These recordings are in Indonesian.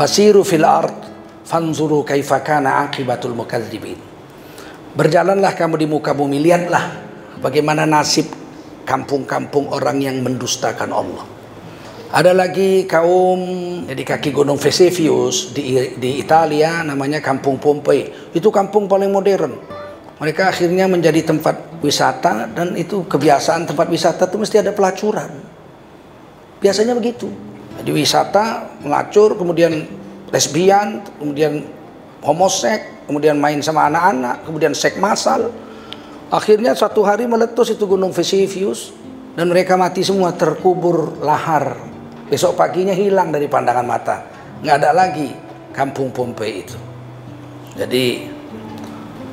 Fasiru fil ard fanzuru kaifa kana aqibatul mukadzibin. Berjalanlah kamu di muka bumi, lihatlah bagaimana nasib kampung-kampung orang yang mendustakan Allah. Ada lagi kaum di kaki gunung Vesuvius di Italia, namanya Kampung Pompei. Itu kampung paling modern. Mereka akhirnya menjadi tempat wisata, dan itu kebiasaan tempat wisata itu mesti ada pelacuran. Biasanya begitu. Jadi wisata, melacur, kemudian lesbian, kemudian homoseks, kemudian main sama anak-anak, kemudian seks massal. Akhirnya suatu hari meletus itu gunung Vesuvius dan mereka mati semua, terkubur lahar. Besok paginya hilang dari pandangan mata, nggak ada lagi Kampung Pompei itu. Jadi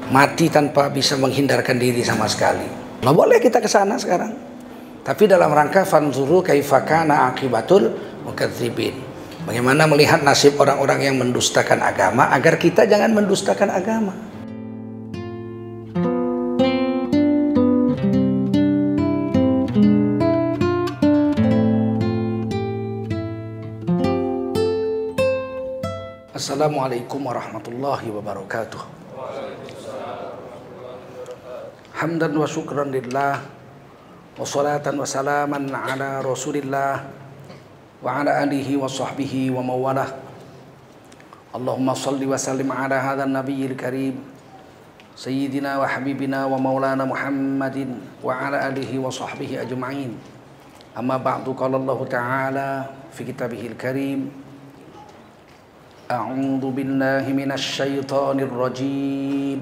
mati tanpa bisa menghindarkan diri sama sekali. Nggak boleh kita ke sana sekarang. Tapi dalam rangka fanzuru kaifa kana aqibatul mukadzibin. Bagaimana melihat nasib orang-orang yang mendustakan agama agar kita jangan mendustakan agama. Assalamualaikum warahmatullahi wabarakatuh. Hamdan wa syukran lillah, wa salatan wa salaman ala rasulillah, wa ala alihi wa sahbihi wa mawalah. Allahumma salli wa sallim ala hadha nabiyil karim sayyidina wa habibina wa maulana Muhammadin wa ala alihi wa sahbihi ajma'in. Amma ba'du, qala Allah ta'ala fi kitabihil karim, a'udzu billahi minasy syaithanir rajim.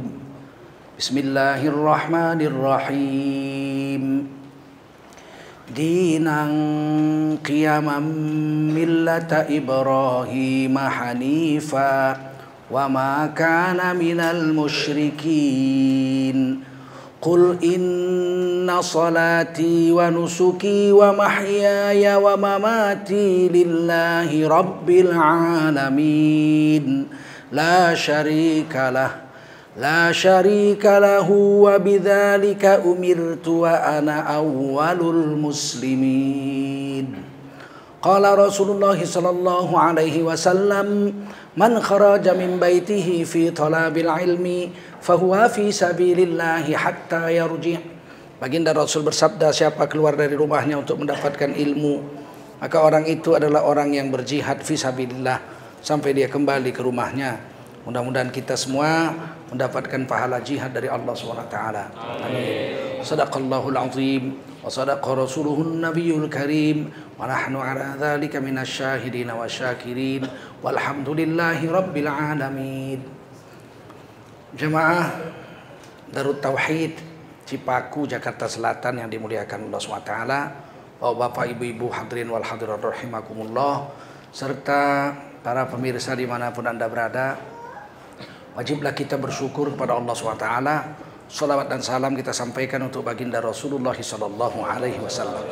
Bismillahirrahmanirrahim. Dinan qiyaman millata Ibrahim hanifa wa ma kana minal musyrikin. Qul inna salati wa nusuki wa mahyaya wa mamati lillahi rabbil alamin la syarika lahu wa bidzalika umirtu wa ana awwalul muslimin. Qala Rasulullah sallallahu alaihi wasallam, man kharaja min baitihi fi talabil ilmi fahuwa fi sabilillahi hatta yarji'. Baginda Rasul bersabda, siapa keluar dari rumahnya untuk mendapatkan ilmu, maka orang itu adalah orang yang berjihad fi sabilillah sampai dia kembali ke rumahnya. Mudah-mudahan kita semua mendapatkan pahala jihad dari Allah SWT. Amin. Sadaqallahul azim wa sadaqa rasuluhun nabiyul karim wa nahnu ala dzalika minasyahidin wa syakirin walhamdulillahi rabbil alamin. Jemaah Darut Tauhid Cipaku, Jakarta Selatan yang dimuliakan Allah SWT, Bapak, Ibu-ibu, hadirin wal hadirat rahimakumullah, serta para pemirsa dimanapun Anda berada, wajiblah kita bersyukur kepada Allah SWT. Salawat dan salam kita sampaikan untuk baginda Rasulullah sallallahu alaihi wasallam.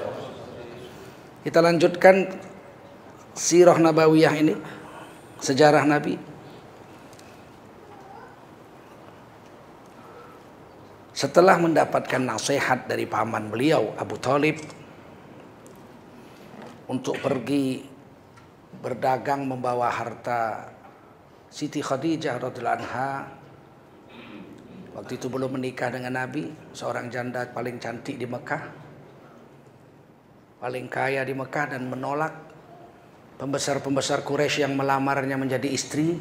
Kita lanjutkan sirah nabawiyah ini, sejarah Nabi. Setelah mendapatkan nasihat dari paman beliau Abu Thalib untuk pergi berdagang membawa harta Siti Khadijah radhiyallahu anha, waktu itu belum menikah dengan Nabi, seorang janda paling cantik di Mekah, paling kaya di Mekah, dan menolak pembesar-pembesar Quraisy yang melamarnya menjadi istri.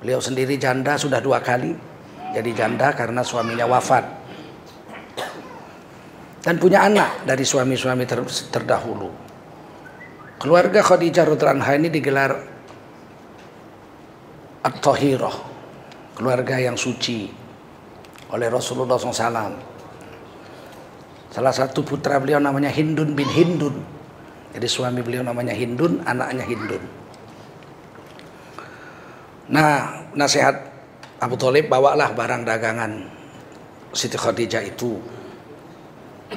Beliau sendiri janda sudah 2 kali, jadi janda karena suaminya wafat, dan punya anak dari suami-suami terdahulu. Keluarga Khadijah radhiyallahu anha ini digelar At-Tahirah, keluarga yang suci oleh Rasulullah SAW. Salah satu putra beliau namanya Hindun bin Hindun. Jadi suami beliau namanya Hindun, anaknya Hindun. Nah, nasihat Abu Thalib, bawalah barang dagangan Siti Khadijah itu.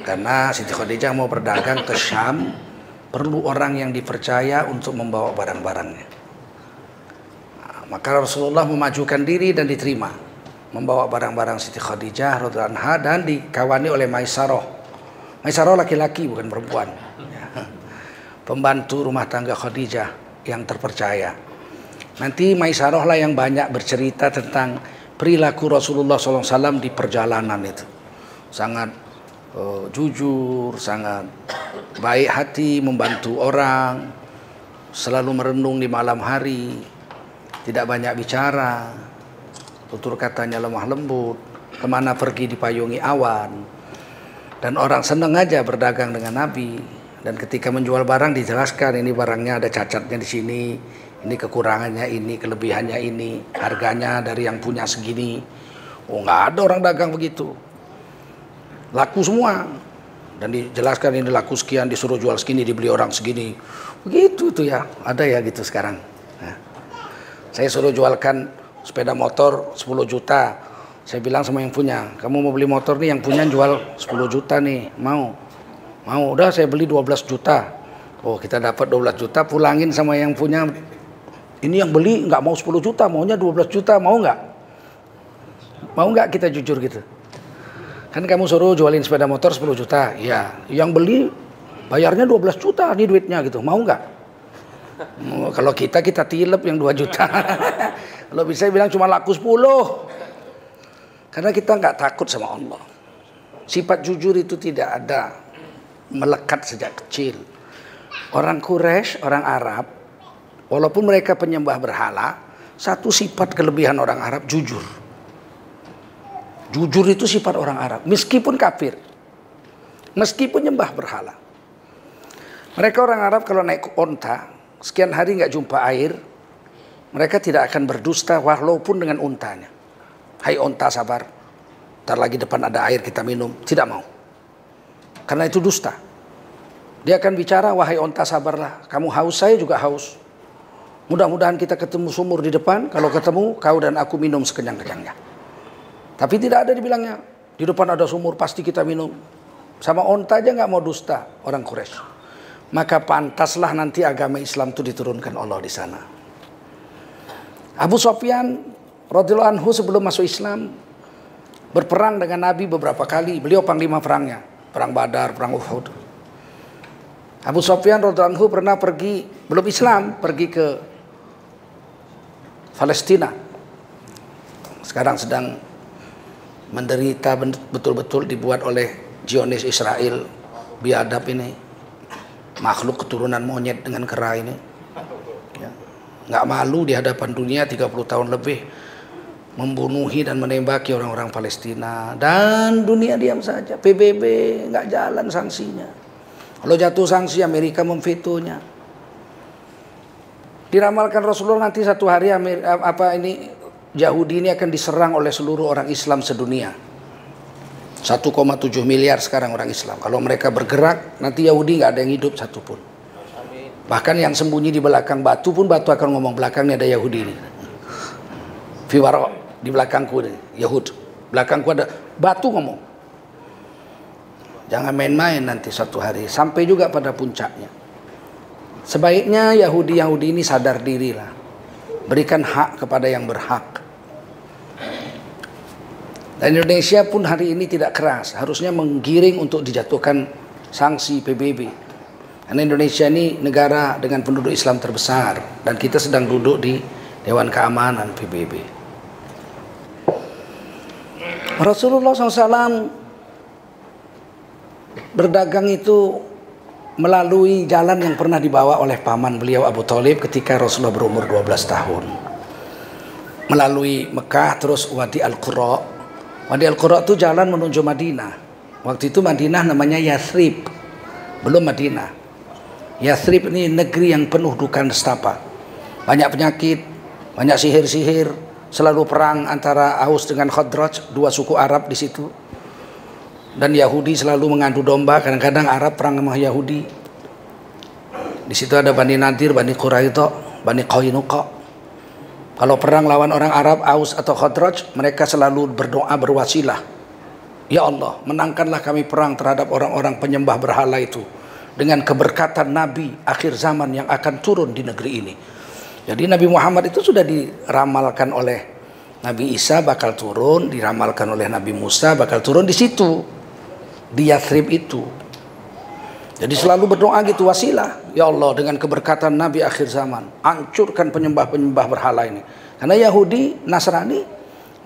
Karena Siti Khadijah mau berdagang ke Syam, perlu orang yang dipercaya untuk membawa barang-barangnya. Maka Rasulullah memajukan diri dan diterima, membawa barang-barang Siti Khadijah radhiyallahu anha, dan dikawani oleh Maisarah. Maisarah laki-laki bukan perempuan, pembantu rumah tangga Khadijah yang terpercaya. Nanti Maisarah lah yang banyak bercerita tentang perilaku Rasulullah SAW di perjalanan itu. Sangat jujur, sangat baik hati, membantu orang, selalu merenung di malam hari, tidak banyak bicara, tutur katanya lemah lembut, kemana pergi dipayungi awan. Dan orang senang aja berdagang dengan Nabi. Dan ketika menjual barang dijelaskan, ini barangnya ada cacatnya di sini, ini kekurangannya ini, kelebihannya ini, harganya dari yang punya segini. Oh, nggak ada orang dagang begitu. Laku semua. Dan dijelaskan ini laku sekian, disuruh jual segini, dibeli orang segini. Begitu tuh ya, ada ya gitu sekarang. Nah, saya suruh jualkan sepeda motor 10 juta. Saya bilang sama yang punya, kamu mau beli motor nih, yang punya jual 10 juta nih, mau? Mau, udah saya beli 12 juta. Oh, kita dapat 12 juta, pulangin sama yang punya. Ini yang beli nggak mau 10 juta, maunya 12 juta, mau nggak? Mau nggak kita jujur gitu? Kan kamu suruh jualin sepeda motor 10 juta, ya. Yang beli bayarnya 12 juta nih duitnya gitu, mau nggak? Kalau kita tilep yang 2 juta. Kalau bisa bilang cuma laku 10. Karena kita nggak takut sama Allah. Sifat jujur itu tidak ada, melekat sejak kecil. Orang Quraisy, orang Arab, walaupun mereka penyembah berhala, satu sifat kelebihan orang Arab, jujur. Jujur itu sifat orang Arab, meskipun kafir, meskipun nyembah berhala. Mereka orang Arab kalau naik onta, sekian hari nggak jumpa air, mereka tidak akan berdusta walaupun dengan untanya. Hai onta, sabar, ntar lagi depan ada air kita minum. Tidak mau, karena itu dusta. Dia akan bicara, wahai onta sabarlah, kamu haus, saya juga haus. Mudah-mudahan kita ketemu sumur di depan, kalau ketemu kau dan aku minum sekenyang-kenyangnya. Tapi tidak ada dibilangnya, di depan ada sumur pasti kita minum. Sama onta aja nggak mau dusta orang Quraisy. Maka pantaslah nanti agama Islam itu diturunkan Allah di sana. Abu Sufyan radhiyallahu anhu sebelum masuk Islam berperang dengan Nabi beberapa kali. Beliau panglima perangnya, perang Badar, perang Uhud. Abu Sufyan radhiyallahu anhu pernah pergi, belum Islam, pergi ke Palestina. Sekarang sedang menderita betul-betul, dibuat oleh Zionis Israel, biadab ini, makhluk keturunan monyet dengan kera ini, ya. Nggak malu di hadapan dunia 30 tahun lebih membunuhi dan menembaki orang-orang Palestina, dan dunia diam saja. PBB nggak jalan sanksinya. Kalau jatuh sanksi, Amerika memvetonya. Diramalkan Rasulullah nanti satu hari Yahudi ini akan diserang oleh seluruh orang Islam sedunia. 1,7 miliar sekarang orang Islam. Kalau mereka bergerak, nanti Yahudi nggak ada yang hidup satupun. Bahkan yang sembunyi di belakang batu pun, batu akan ngomong, belakangnya ada Yahudi ini. Fiwaro, di belakangku nih, Yahud. Belakangku ada batu ngomong. Jangan main-main nanti satu hari, sampai juga pada puncaknya. Sebaiknya Yahudi ini sadar diri lah. Berikan hak kepada yang berhak. Dan Indonesia pun hari ini tidak keras, harusnya menggiring untuk dijatuhkan sanksi PBB. Karena Indonesia ini negara dengan penduduk Islam terbesar, dan kita sedang duduk di Dewan Keamanan PBB. Rasulullah SAW berdagang itu melalui jalan yang pernah dibawa oleh paman beliau Abu Thalib ketika Rasulullah berumur 12 tahun. Melalui Mekah, terus Wadi Al-Qura. Wadi Al-Qura itu jalan menuju Madinah. Waktu itu Madinah namanya Yathrib, belum Madinah. Yathrib ini negeri yang penuh duka nestapa. Banyak penyakit, banyak sihir-sihir, selalu perang antara Aus dengan Khadraj, dua suku Arab di situ. Dan Yahudi selalu mengadu domba, kadang-kadang Arab perang sama Yahudi. Di situ ada Bani Nadir, Bani Quraidah, Bani Qainuqa. Kalau perang lawan orang Arab, Aus atau Khadraj, mereka selalu berdoa berwasilah. Ya Allah, menangkanlah kami perang terhadap orang-orang penyembah berhala itu. Dengan keberkatan Nabi akhir zaman yang akan turun di negeri ini. Jadi Nabi Muhammad itu sudah diramalkan oleh Nabi Isa bakal turun, diramalkan oleh Nabi Musa bakal turun di situ. Di Yathrib itu. Jadi selalu berdoa gitu, wasilah. ya Allah dengan keberkatan Nabi akhir zaman, hancurkan penyembah-penyembah berhala ini. Karena Yahudi, Nasrani,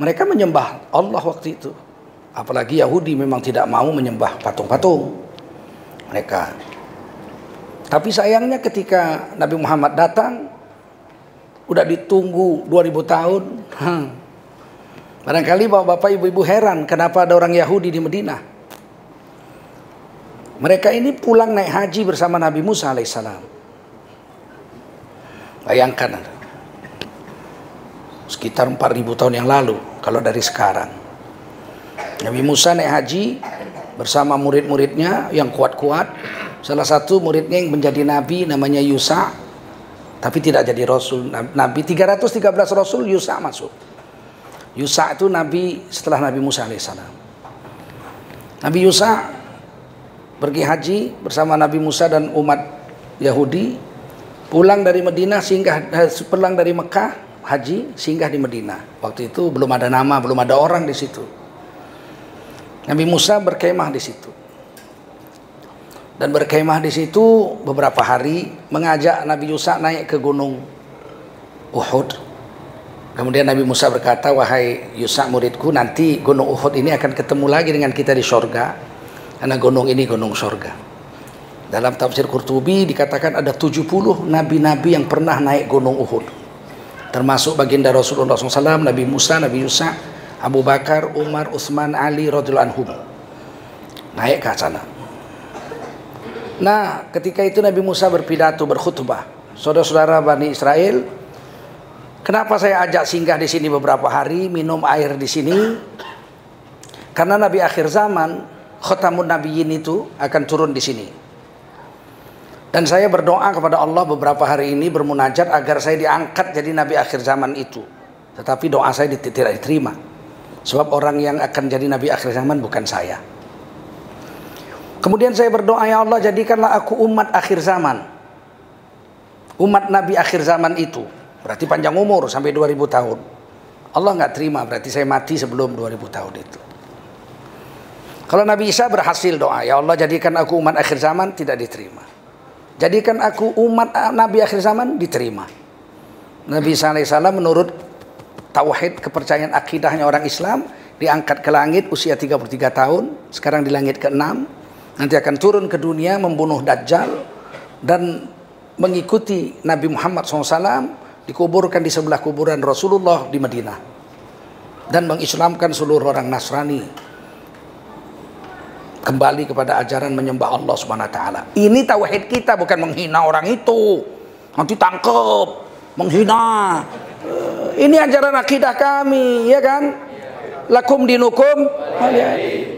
mereka menyembah Allah waktu itu. Apalagi Yahudi memang tidak mau menyembah patung-patung mereka. Tapi sayangnya ketika Nabi Muhammad datang, udah ditunggu 2000 tahun. Barangkali bapak-bapak, ibu-ibu heran kenapa ada orang Yahudi di Madinah. Mereka ini pulang naik haji bersama Nabi Musa alaihissalam. Bayangkan, sekitar 4000 tahun yang lalu kalau dari sekarang. Nabi Musa naik haji bersama murid-muridnya yang kuat-kuat. Salah satu muridnya yang menjadi nabi namanya Yusa, tapi tidak jadi rasul. Nabi 313 rasul, Yusa masuk. Yusa itu nabi setelah Nabi Musa alaihissalam. Nabi Yusa pergi haji bersama Nabi Musa dan umat Yahudi, pulang dari Madinah, pulang dari Mekah haji, singgah di Madinah. Waktu itu belum ada nama, belum ada orang di situ. Nabi Musa berkemah di situ. Dan berkemah di situ beberapa hari, mengajak Nabi Yusa naik ke gunung Uhud. Kemudian Nabi Musa berkata, wahai Yusa muridku, nanti gunung Uhud ini akan ketemu lagi dengan kita di sorga. Karena gunung ini gunung sorga. Dalam tafsir Qurtubi dikatakan ada 70 nabi-nabi yang pernah naik gunung Uhud. Termasuk baginda Rasulullah SAW, Nabi Musa, Nabi Yusa, Abu Bakar, Umar, Utsman, Ali radhiyallahu anhum. Naik ke sana. Nah, ketika itu Nabi Musa berpidato, berkhutbah. Saudara-saudara Bani Israel, kenapa saya ajak singgah di sini beberapa hari, minum air di sini? Karena Nabi akhir zaman, Khatamun Nabiyyin itu akan turun di sini. Dan saya berdoa kepada Allah beberapa hari ini, bermunajat agar saya diangkat jadi Nabi akhir zaman itu. Tetapi doa saya tidak diterima. Sebab orang yang akan jadi Nabi akhir zaman bukan saya. Kemudian saya berdoa, ya Allah jadikanlah aku umat akhir zaman. Umat Nabi akhir zaman itu. Berarti panjang umur sampai 2000 tahun. Allah nggak terima, berarti saya mati sebelum 2000 tahun itu. Kalau Nabi Isa berhasil doa, ya Allah jadikan aku umat akhir zaman, tidak diterima. Jadikan aku umat Nabi akhir zaman, diterima. Nabi Isa alaihissalam menurut tauhid, kepercayaan akidahnya orang Islam, diangkat ke langit usia 33 tahun, sekarang di langit ke-6, nanti akan turun ke dunia membunuh Dajjal, dan mengikuti Nabi Muhammad SAW, dikuburkan di sebelah kuburan Rasulullah di Madinah, dan mengislamkan seluruh orang Nasrani, kembali kepada ajaran menyembah Allah Subhanahu wa taala. Ini tauhid kita, bukan menghina orang itu. Nanti tangkep, menghina. Ini ajaran akidah kami, ya kan? Lakum dinukum.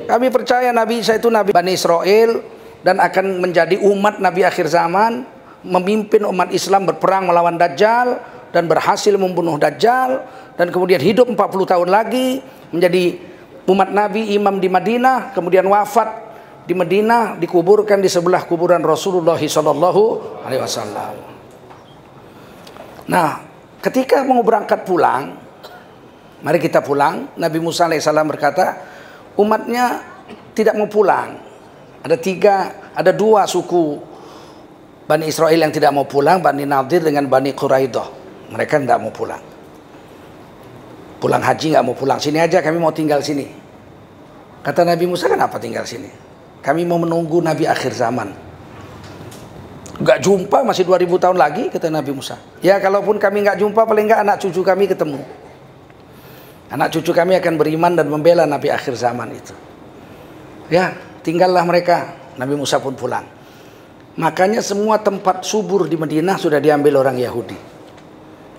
Kami percaya Nabi Isa itu Nabi Bani Israel dan akan menjadi umat Nabi akhir zaman, memimpin umat Islam berperang melawan Dajjal dan berhasil membunuh Dajjal, dan kemudian hidup 40 tahun lagi menjadi umat Nabi, imam di Madinah, kemudian wafat di Madinah, dikuburkan di sebelah kuburan Rasulullah SAW. Nah, ketika mau berangkat pulang, mari kita pulang. Nabi Musa alaihissalam berkata, umatnya tidak mau pulang. Ada dua suku Bani Israel yang tidak mau pulang, Bani Nadir dengan Bani Quraidah. Mereka tidak mau pulang. Pulang haji nggak mau pulang, sini aja kami mau tinggal sini. Kata Nabi Musa, kenapa tinggal sini? Kami mau menunggu Nabi akhir zaman. Nggak jumpa, masih 2000 tahun lagi, kata Nabi Musa. Ya kalaupun kami nggak jumpa, paling nggak anak cucu kami ketemu. Anak cucu kami akan beriman dan membela Nabi akhir zaman itu. Ya, tinggallah mereka. Nabi Musa pun pulang. Makanya semua tempat subur di Madinah sudah diambil orang Yahudi.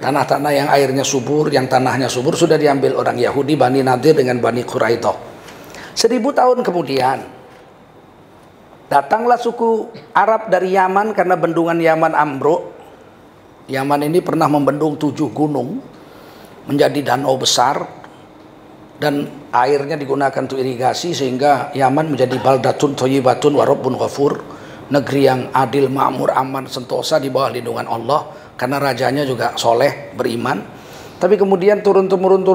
Tanah-tanah yang airnya subur, yang tanahnya subur sudah diambil orang Yahudi, Bani Nadir dengan Bani Quraidah. 1000 tahun kemudian, datanglah suku Arab dari Yaman karena bendungan Yaman ambruk. Yaman ini pernah membendung 7 gunung menjadi danau besar, dan airnya digunakan untuk irigasi sehingga Yaman menjadi baldatun thayyibatun wa rabbun ghafur, negeri yang adil, makmur, aman, sentosa di bawah lindungan Allah. Karena rajanya juga soleh, beriman. Tapi kemudian turun-temurun,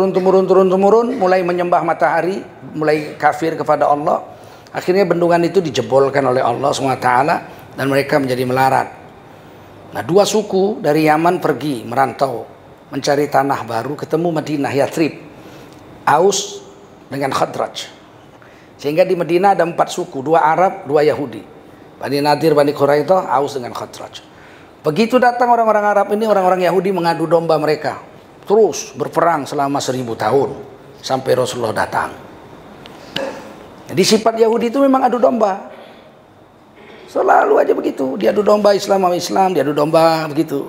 mulai menyembah matahari, mulai kafir kepada Allah. Akhirnya bendungan itu dijebolkan oleh Allah SWT dan mereka menjadi melarat. Nah, dua suku dari Yaman pergi merantau mencari tanah baru, ketemu Madinah, Yathrib, Aus dengan Khadraj. Sehingga di Madinah ada 4 suku, 2 Arab, 2 Yahudi. Bani Nadir, Bani Quraidah, Aus dengan Khadraj. Begitu datang orang-orang Arab ini, orang-orang Yahudi mengadu domba mereka. Terus berperang selama 1000 tahun sampai Rasulullah datang. Jadi sifat Yahudi itu memang adu domba. Selalu aja begitu, dia adu domba Islam sama Islam, dia adu domba begitu.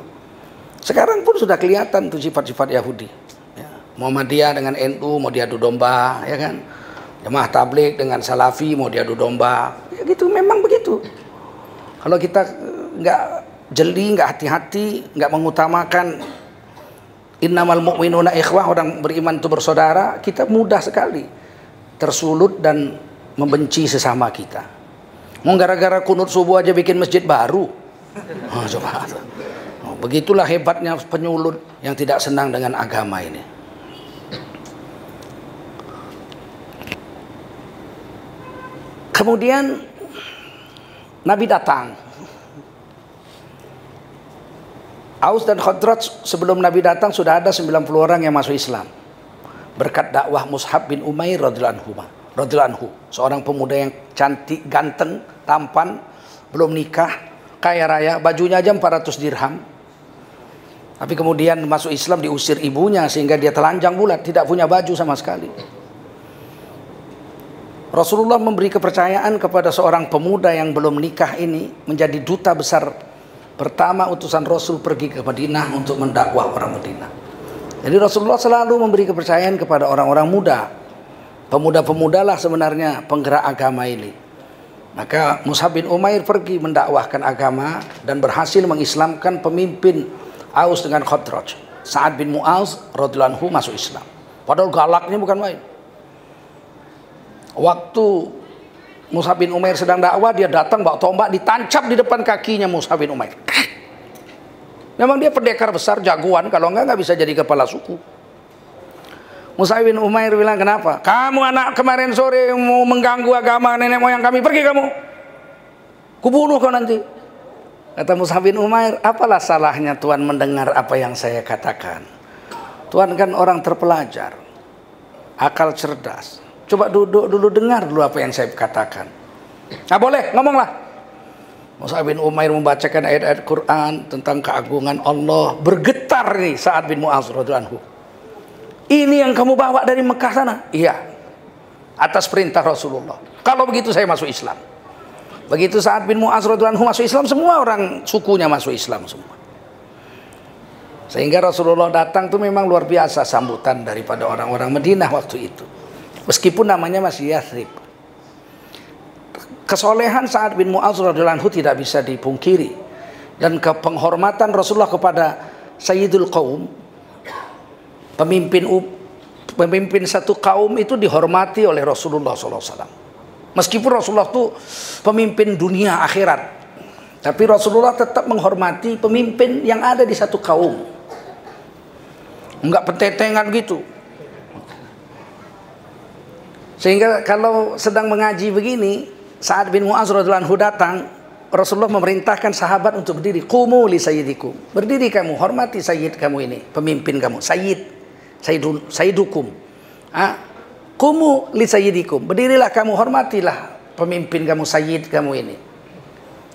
Sekarang pun sudah kelihatan tuh sifat-sifat Yahudi. Ya. Muhammadiyah dengan NU mau diadu domba, ya kan? Jemaah Tabligh dengan Salafi mau diadu domba, ya gitu, memang begitu. Kalau kita nggak jeli, nggak hati-hati, nggak mengutamakan innamal mu'minuna ikhwah, orang beriman itu bersaudara, kita mudah sekali tersulut dan membenci sesama kita. Mau gara-gara kunut subuh aja bikin masjid baru. Oh, coba. Oh, begitulah hebatnya penyulut yang tidak senang dengan agama ini. Kemudian Nabi datang. Aus dan Khadraj sebelum Nabi datang sudah ada 90 orang yang masuk Islam. Berkat dakwah Mus'ab bin Umair radhiyallahu anhu, seorang pemuda yang cantik, ganteng, tampan, belum nikah, kaya raya, bajunya aja 400 dirham. Tapi kemudian masuk Islam, diusir ibunya sehingga dia telanjang bulat, tidak punya baju sama sekali. Rasulullah memberi kepercayaan kepada seorang pemuda yang belum nikah ini menjadi duta besar pertama utusan Rasul pergi ke Madinah untuk mendakwah orang Madinah. Jadi Rasulullah selalu memberi kepercayaan kepada orang-orang muda. Pemuda-pemudalah sebenarnya penggerak agama ini. Maka Mus'ab bin Umair pergi mendakwahkan agama dan berhasil mengislamkan pemimpin Aus dengan Khadraj. Sa'ad bin Mu'az radhiyallahu anhu masuk Islam. Padahal galaknya bukan main. Waktu Mus'ab bin Umair sedang dakwah, dia datang bawa tombak, ditancap di depan kakinya Mus'ab bin Umair. Memang dia pendekar besar, jagoan, kalau enggak bisa jadi kepala suku. Mus'ab bin Umair bilang, kenapa? Kamu anak kemarin sore mau mengganggu agama nenek moyang kami, pergi kamu. Kubunuh kau nanti. Kata Mus'ab bin Umair, apalah salahnya Tuhan mendengar apa yang saya katakan? Tuhan kan orang terpelajar, akal cerdas. Coba duduk dulu, dengar dulu apa yang saya katakan. Nah boleh, ngomonglah. Mus'ab bin Umair membacakan ayat-ayat Quran tentang keagungan Allah. Bergetar nih Sa'ad bin Mu'az radhiyallahu anhu. Ini yang kamu bawa dari Mekah sana? Iya, atas perintah Rasulullah. Kalau begitu saya masuk Islam. Begitu Sa'ad bin Mu'az radhiyallahu anhu masuk Islam, semua orang sukunya masuk Islam semua. Sehingga Rasulullah datang itu memang luar biasa sambutan daripada orang-orang Madinah waktu itu. Meskipun namanya masih Yathrib. Kesolehan Sa'ad bin Mu'az radhiyallahu anhu tidak bisa dipungkiri. Dan penghormatan Rasulullah kepada Sayyidul Qaum, pemimpin satu kaum itu dihormati oleh Rasulullah SAW. Meskipun Rasulullah itu pemimpin dunia akhirat, tapi Rasulullah tetap menghormati pemimpin yang ada di satu kaum. Enggak pentetengan gitu. Sehingga kalau sedang mengaji begini, Sa'ad bin Mu'az radhiyallahu anhu datang, Rasulullah memerintahkan sahabat untuk berdiri. Qumu li sayyidikum. Berdiri kamu, hormati sayyid kamu ini, pemimpin kamu, sayyidukum. Qumu li sayyidikum. Berdirilah kamu, hormatilah pemimpin kamu, sayyid kamu ini.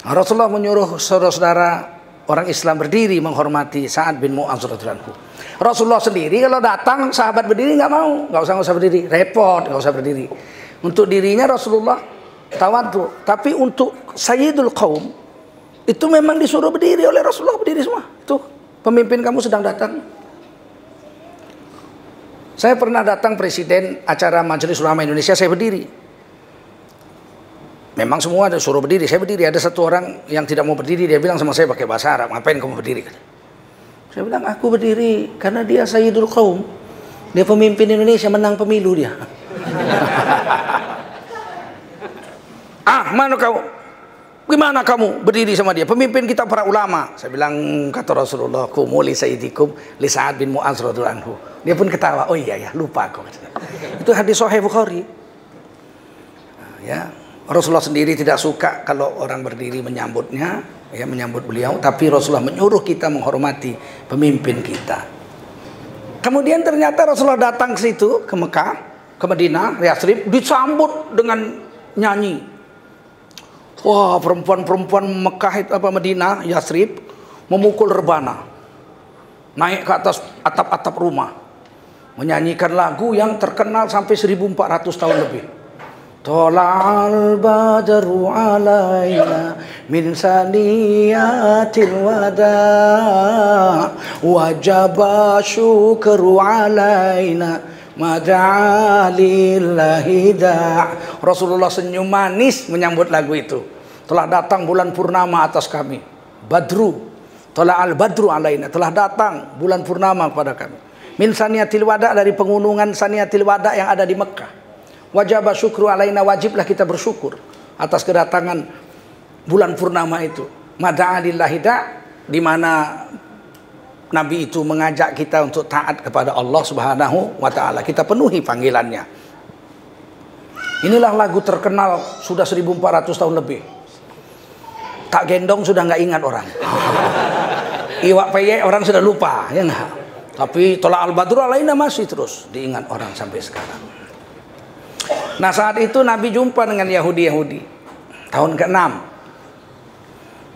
Rasulullah menyuruh saudara-saudara orang Islam berdiri menghormati Sa'ad bin Mu'az radhiyallahu anhu. Rasulullah sendiri kalau datang sahabat berdiri nggak mau, nggak usah berdiri, repot, nggak usah berdiri. Untuk dirinya Rasulullah tawadhu, tapi untuk Sayyidul Qaum itu memang disuruh berdiri oleh Rasulullah, berdiri semua. Tuh, pemimpin kamu sedang datang. Saya pernah datang presiden acara Majelis Ulama Indonesia, saya berdiri. Memang semua disuruh berdiri, saya berdiri. Ada satu orang yang tidak mau berdiri, dia bilang sama saya pakai bahasa Arab, ngapain kamu berdiri? Saya bilang, aku berdiri karena dia Sayyidul Qaum. Dia pemimpin Indonesia, menang pemilu dia. Mana kau? Gimana kamu berdiri sama dia? Pemimpin kita para ulama. Saya bilang, kata Rasulullah, qumu li sayyidikum li Sa'ad bin Mu'az radhiyallahu anhu. Dia pun ketawa. Oh iya ya, lupa aku. Itu hadis Sahih Bukhari. Ya, Rasulullah sendiri tidak suka kalau orang berdiri menyambutnya, ya, menyambut beliau, tapi Rasulullah menyuruh kita menghormati pemimpin kita. Kemudian ternyata Rasulullah datang ke situ, ke Mekah, ke Madinah, Yathrib, disambut dengan nyanyi. Wah, perempuan-perempuan Mekah itu Madinah, Yathrib memukul rebana, naik ke atas atap-atap rumah, menyanyikan lagu yang terkenal sampai 1400 tahun lebih. Tola'al badru alaina min saniyatil wada' wajaba syukru alaina mada'alillahi da'. Rasulullah senyum manis menyambut lagu itu. Telah datang bulan purnama atas kami. Badru, tola'al badru alaina, telah datang bulan purnama kepada kami. Min saniyatil wada', dari pegunungan Saniyatil Wada' yang ada di Mekah. Wajib syukru alaina, wajiblah kita bersyukur atas kedatangan bulan purnama itu. Mada'alillahi da', di mana Nabi itu mengajak kita untuk taat kepada Allah Subhanahu wa ta'ala. Kita penuhi panggilannya. Inilah lagu terkenal sudah 1400 tahun lebih. Tak gendong sudah nggak ingat orang. Iwak peyek orang sudah lupa, ya enggak? Tapi tola al-badru alaina masih terus diingat orang sampai sekarang. Nah, saat itu Nabi jumpa dengan Yahudi-Yahudi tahun ke-6.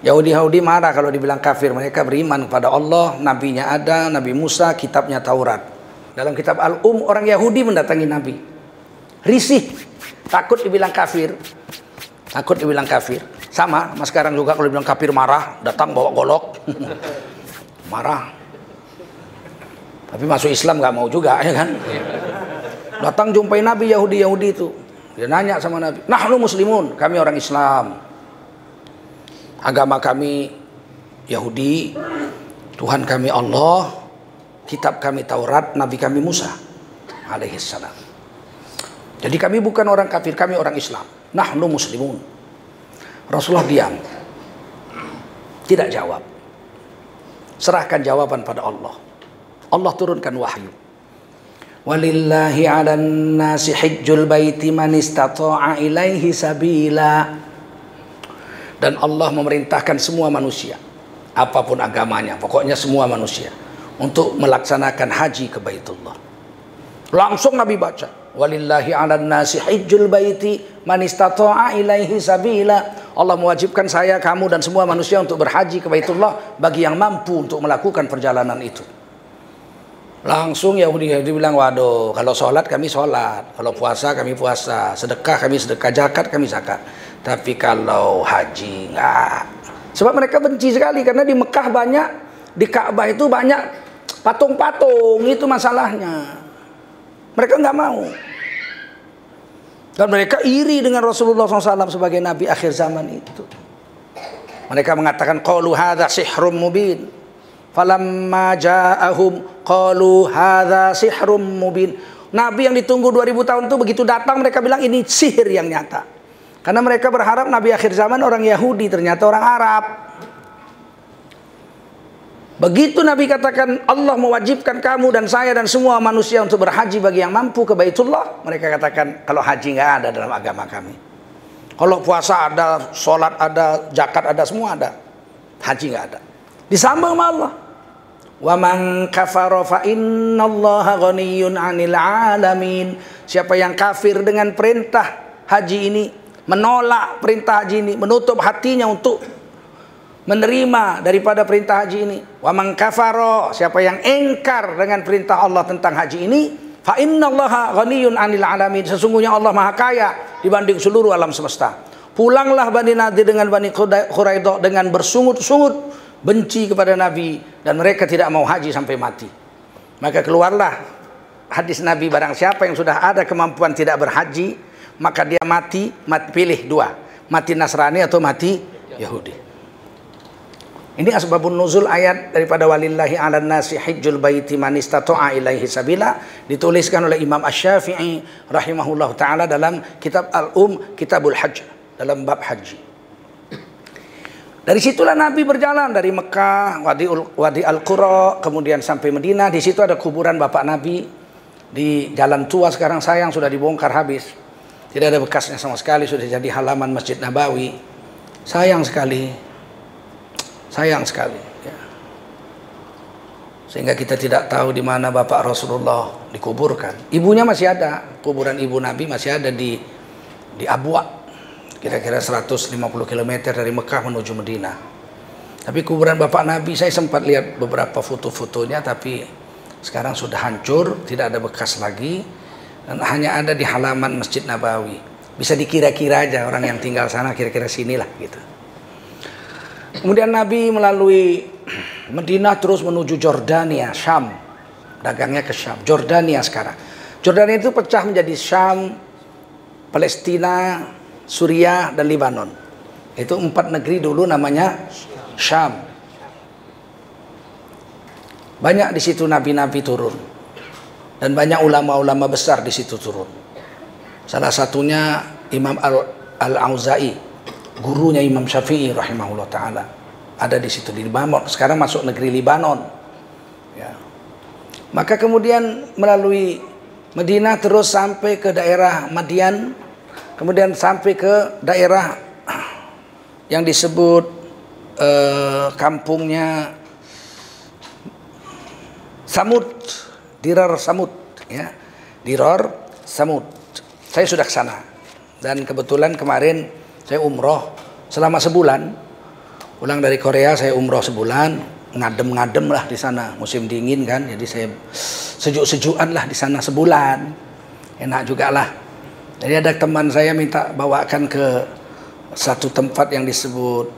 Yahudi-Yahudi marah kalau dibilang kafir. Mereka beriman kepada Allah, nabinya ada, Nabi Musa, kitabnya Taurat. Dalam kitab orang Yahudi mendatangi Nabi. Risih, takut dibilang kafir. Takut dibilang kafir. Sama, mas sekarang juga kalau dibilang kafir marah, datang bawa golok. Marah. Tapi masuk Islam gak mau juga, ya kan? Datang jumpai Nabi, Yahudi itu. Dia nanya sama Nabi, nahnu muslimun, kami orang Islam. Agama kami Yahudi, Tuhan kami Allah, kitab kami Taurat, Nabi kami Musa alaihissalam. Jadi kami bukan orang kafir, kami orang Islam. Nahnu muslimun. Rasulullah diam, tidak jawab. Serahkan jawaban pada Allah. Allah turunkan wahyu. Walillahi 'alan nasi hajjul baiti man istata'a ilaihi sabila. Dan Allah memerintahkan semua manusia, apapun agamanya, pokoknya semua manusia, untuk melaksanakan haji ke Baitullah. Langsung Nabi baca, walillahi 'alan nasi hajjul baiti man istata'a ilaihi sabila. Allah mewajibkan saya, kamu dan semua manusia untuk berhaji ke Baitullah bagi yang mampu untuk melakukan perjalanan itu. Langsung Yahudi bilang, waduh, kalau sholat kami sholat, kalau puasa kami puasa, sedekah kami sedekah, zakat kami zakat. Tapi kalau haji enggak. Sebab mereka benci sekali karena di Mekah banyak, di Ka'bah itu banyak patung-patung, itu masalahnya. Mereka enggak mau. Dan mereka iri dengan Rasulullah SAW sebagai Nabi akhir zaman itu. Mereka mengatakan, qalu hadza sihrum mubin. Falamma ja'ahum qalu hadza sihrum mubin. Nabi yang ditunggu 2000 tahun itu begitu datang mereka bilang ini sihir yang nyata. Karena mereka berharap Nabi akhir zaman orang Yahudi, ternyata orang Arab. Begitu Nabi katakan Allah mewajibkan kamu dan saya dan semua manusia untuk berhaji bagi yang mampu ke Baitullah, mereka katakan kalau haji nggak ada dalam agama kami. Kalau puasa ada, sholat ada, zakat ada, semua ada. Haji nggak ada. Disambung sama Allah. Wa man kafara fa innallaha ghaniyyun 'anil 'alamin. Siapa yang kafir dengan perintah haji ini, menolak perintah haji ini, menutup hatinya untuk menerima daripada perintah haji ini. Wa man kafara, siapa yang engkar dengan perintah Allah tentang haji ini, fa innallaha ghaniyyun 'anil 'alamin. Sesungguhnya Allah Maha Kaya dibanding seluruh alam semesta. Pulanglah Bani Nadir dengan Bani Quraidah dengan bersungut-sungut benci kepada Nabi dan mereka tidak mau haji sampai mati. Maka keluarlah hadis Nabi, barang siapa yang sudah ada kemampuan tidak berhaji maka dia mati pilih dua, mati Nasrani atau mati Yahudi. Ini asbabun nuzul ayat daripada walillahi 'alan nasi hajjul baiti man istata'a ilaihi sabila, dituliskan oleh Imam Asy-Syafi'i rahimahullah taala dalam kitab Kitabul Hajj, dalam bab haji. Dari situlah Nabi berjalan dari Mekah, Wadi Al-Qura, kemudian sampai Madinah. Di situ ada kuburan bapak Nabi di Jalan Tua, sekarang sayang sudah dibongkar habis. Tidak ada bekasnya sama sekali, sudah jadi halaman Masjid Nabawi. Sayang sekali. Sayang sekali. Ya. Sehingga kita tidak tahu di mana Bapak Rasulullah dikuburkan. Ibunya masih ada, kuburan ibu Nabi masih ada di Abwa, kira-kira 150 km dari Mekah menuju Madinah. Tapi kuburan Bapak Nabi saya sempat lihat beberapa foto-fotonya, tapi sekarang sudah hancur, tidak ada bekas lagi, dan hanya ada di halaman Masjid Nabawi. Bisa dikira-kira aja orang yang tinggal sana kira-kira sinilah gitu. Kemudian Nabi melalui Madinah terus menuju Jordania, Syam. Dagangnya ke Syam. Jordania sekarang. Jordania itu pecah menjadi Syam, Palestina, Suriah, dan Lebanon. Itu 4 negeri dulu namanya Syam. Banyak di situ nabi-nabi turun. Dan banyak ulama-ulama besar di situ turun. Salah satunya Imam Al-Auza'i, gurunya Imam Syafi'i rahimahullah ta'ala. Ada di situ di Lebanon. Sekarang masuk negeri Lebanon. Ya. Maka kemudian melalui Madinah terus sampai ke daerah Madian. Kemudian sampai ke daerah yang disebut kampungnya Samud. Dirar Samud, ya, Dirar Samud. Saya sudah ke sana dan kebetulan kemarin saya umroh selama sebulan. Pulang dari Korea saya umroh sebulan, ngadem-ngadem lah di sana. Musim dingin kan, jadi saya sejuk-sejukan lah di sana sebulan. Enak juga lah. Jadi ada teman saya minta bawakan ke satu tempat yang disebut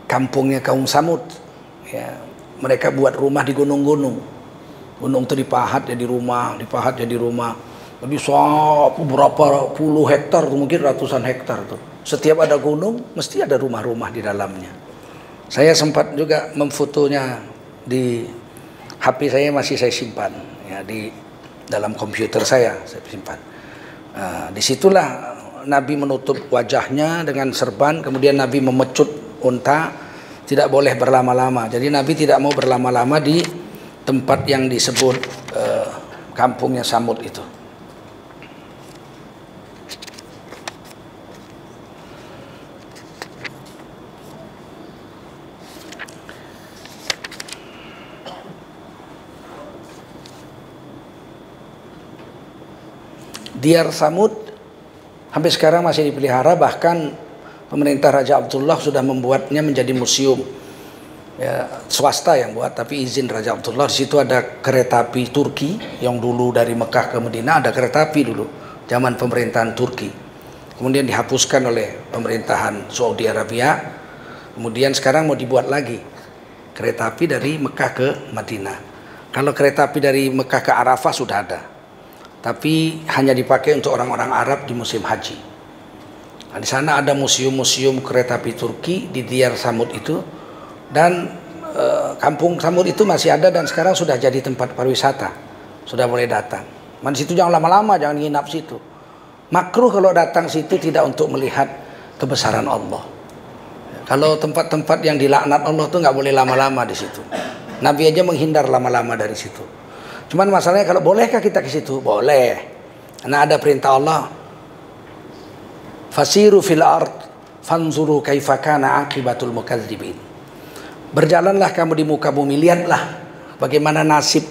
kampungnya kaum Samud. Ya, mereka buat rumah di gunung-gunung. Gunung itu dipahat jadi rumah, dipahat jadi rumah. Jadi berapa puluh hektar, mungkin ratusan hektar tuh. Setiap ada gunung, mesti ada rumah-rumah di dalamnya. Saya sempat juga memfotonya di HP saya, masih saya simpan, ya, di dalam komputer saya simpan. Disitulah Nabi menutup wajahnya dengan serban, kemudian Nabi memecut unta. Tidak boleh berlama-lama. Jadi Nabi tidak mau berlama-lama di tempat yang disebut kampungnya Samud itu. Diyar Samud sampai sekarang masih dipelihara, bahkan pemerintah Raja Abdullah sudah membuatnya menjadi museum. Ya, swasta yang buat, tapi izin Raja Abdullah. Di situ ada kereta api Turki yang dulu dari Mekah ke Madinah, ada kereta api dulu zaman pemerintahan Turki. Kemudian dihapuskan oleh pemerintahan Saudi Arabia. Kemudian sekarang mau dibuat lagi kereta api dari Mekah ke Madinah. Kalau kereta api dari Mekah ke Arafah sudah ada, tapi hanya dipakai untuk orang-orang Arab di musim haji. Nah, di sana ada museum-museum kereta api Turki di Diyar Samud itu, dan kampung Samud itu masih ada dan sekarang sudah jadi tempat pariwisata, sudah boleh datang. Man situ jangan lama-lama, jangan nginap situ. Makruh kalau datang situ tidak untuk melihat kebesaran Allah. Kalau tempat-tempat yang dilaknat Allah tuh nggak boleh lama-lama di situ. Nabi aja menghindar lama-lama dari situ. Cuman masalahnya kalau bolehkah kita ke situ? Boleh. Karena ada perintah Allah, fasiru fil ard fanzuru kaifa kana aqibatul mukadzibin. Berjalanlah kamu di muka bumi, lihatlah bagaimana nasib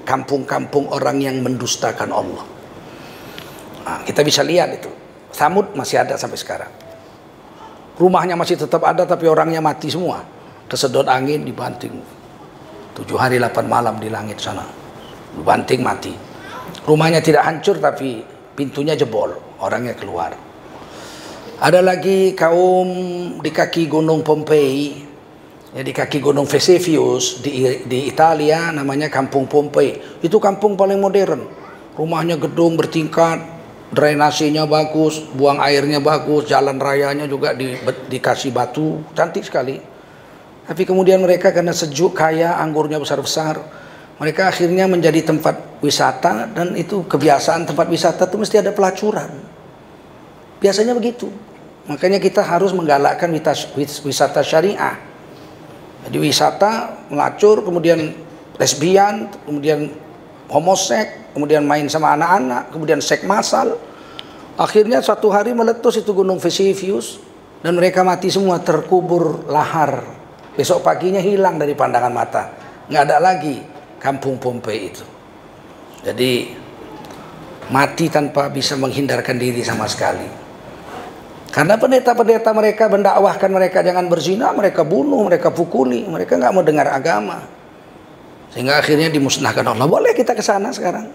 kampung-kampung orang yang mendustakan Allah. Nah, kita bisa lihat itu. Samud masih ada sampai sekarang. Rumahnya masih tetap ada, tapi orangnya mati semua. Kesedot angin, dibanting. 7 hari 8 malam di langit sana. Dibanting, mati. Rumahnya tidak hancur, tapi pintunya jebol. Orangnya keluar. Ada lagi kaum di kaki gunung Pompei, ya, di kaki gunung Vesuvius di Italia, namanya kampung Pompei. Itu kampung paling modern. Rumahnya gedung bertingkat, drainasinya bagus, buang airnya bagus, jalan rayanya juga dikasih batu, cantik sekali. Tapi kemudian mereka karena sejuk, kaya, anggurnya besar-besar, mereka akhirnya menjadi tempat wisata, dan itu kebiasaan tempat wisata itu mesti ada pelacuran. Biasanya begitu. Makanya kita harus menggalakkan wisata syariah. Jadi wisata melacur, kemudian lesbian, kemudian homoseks, kemudian main sama anak-anak, kemudian seks massal. Akhirnya suatu hari meletus itu gunung Vesuvius dan mereka mati semua, terkubur lahar. Besok paginya hilang dari pandangan mata, nggak ada lagi kampung Pompei itu. Jadi mati tanpa bisa menghindarkan diri sama sekali. Karena pendeta-pendeta mereka mendakwahkan mereka jangan berzina, mereka bunuh, mereka pukuli, mereka nggak mau dengar agama. Sehingga akhirnya dimusnahkan Allah. Boleh kita ke sana sekarang.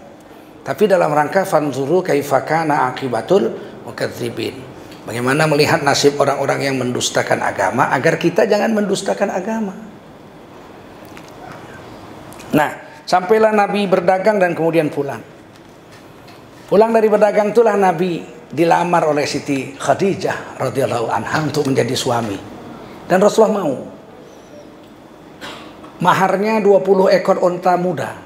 Tapi dalam rangka fanzuru kaifa kana aqibatul mukadzibin. Bagaimana melihat nasib orang-orang yang mendustakan agama agar kita jangan mendustakan agama. Nah, sampailah Nabi berdagang dan kemudian pulang. Pulang dari berdagang itulah Nabi dilamar oleh Siti Khadijah radhiyallahu anha untuk menjadi suami. Dan Rasulullah mau. Maharnya 20 ekor onta muda.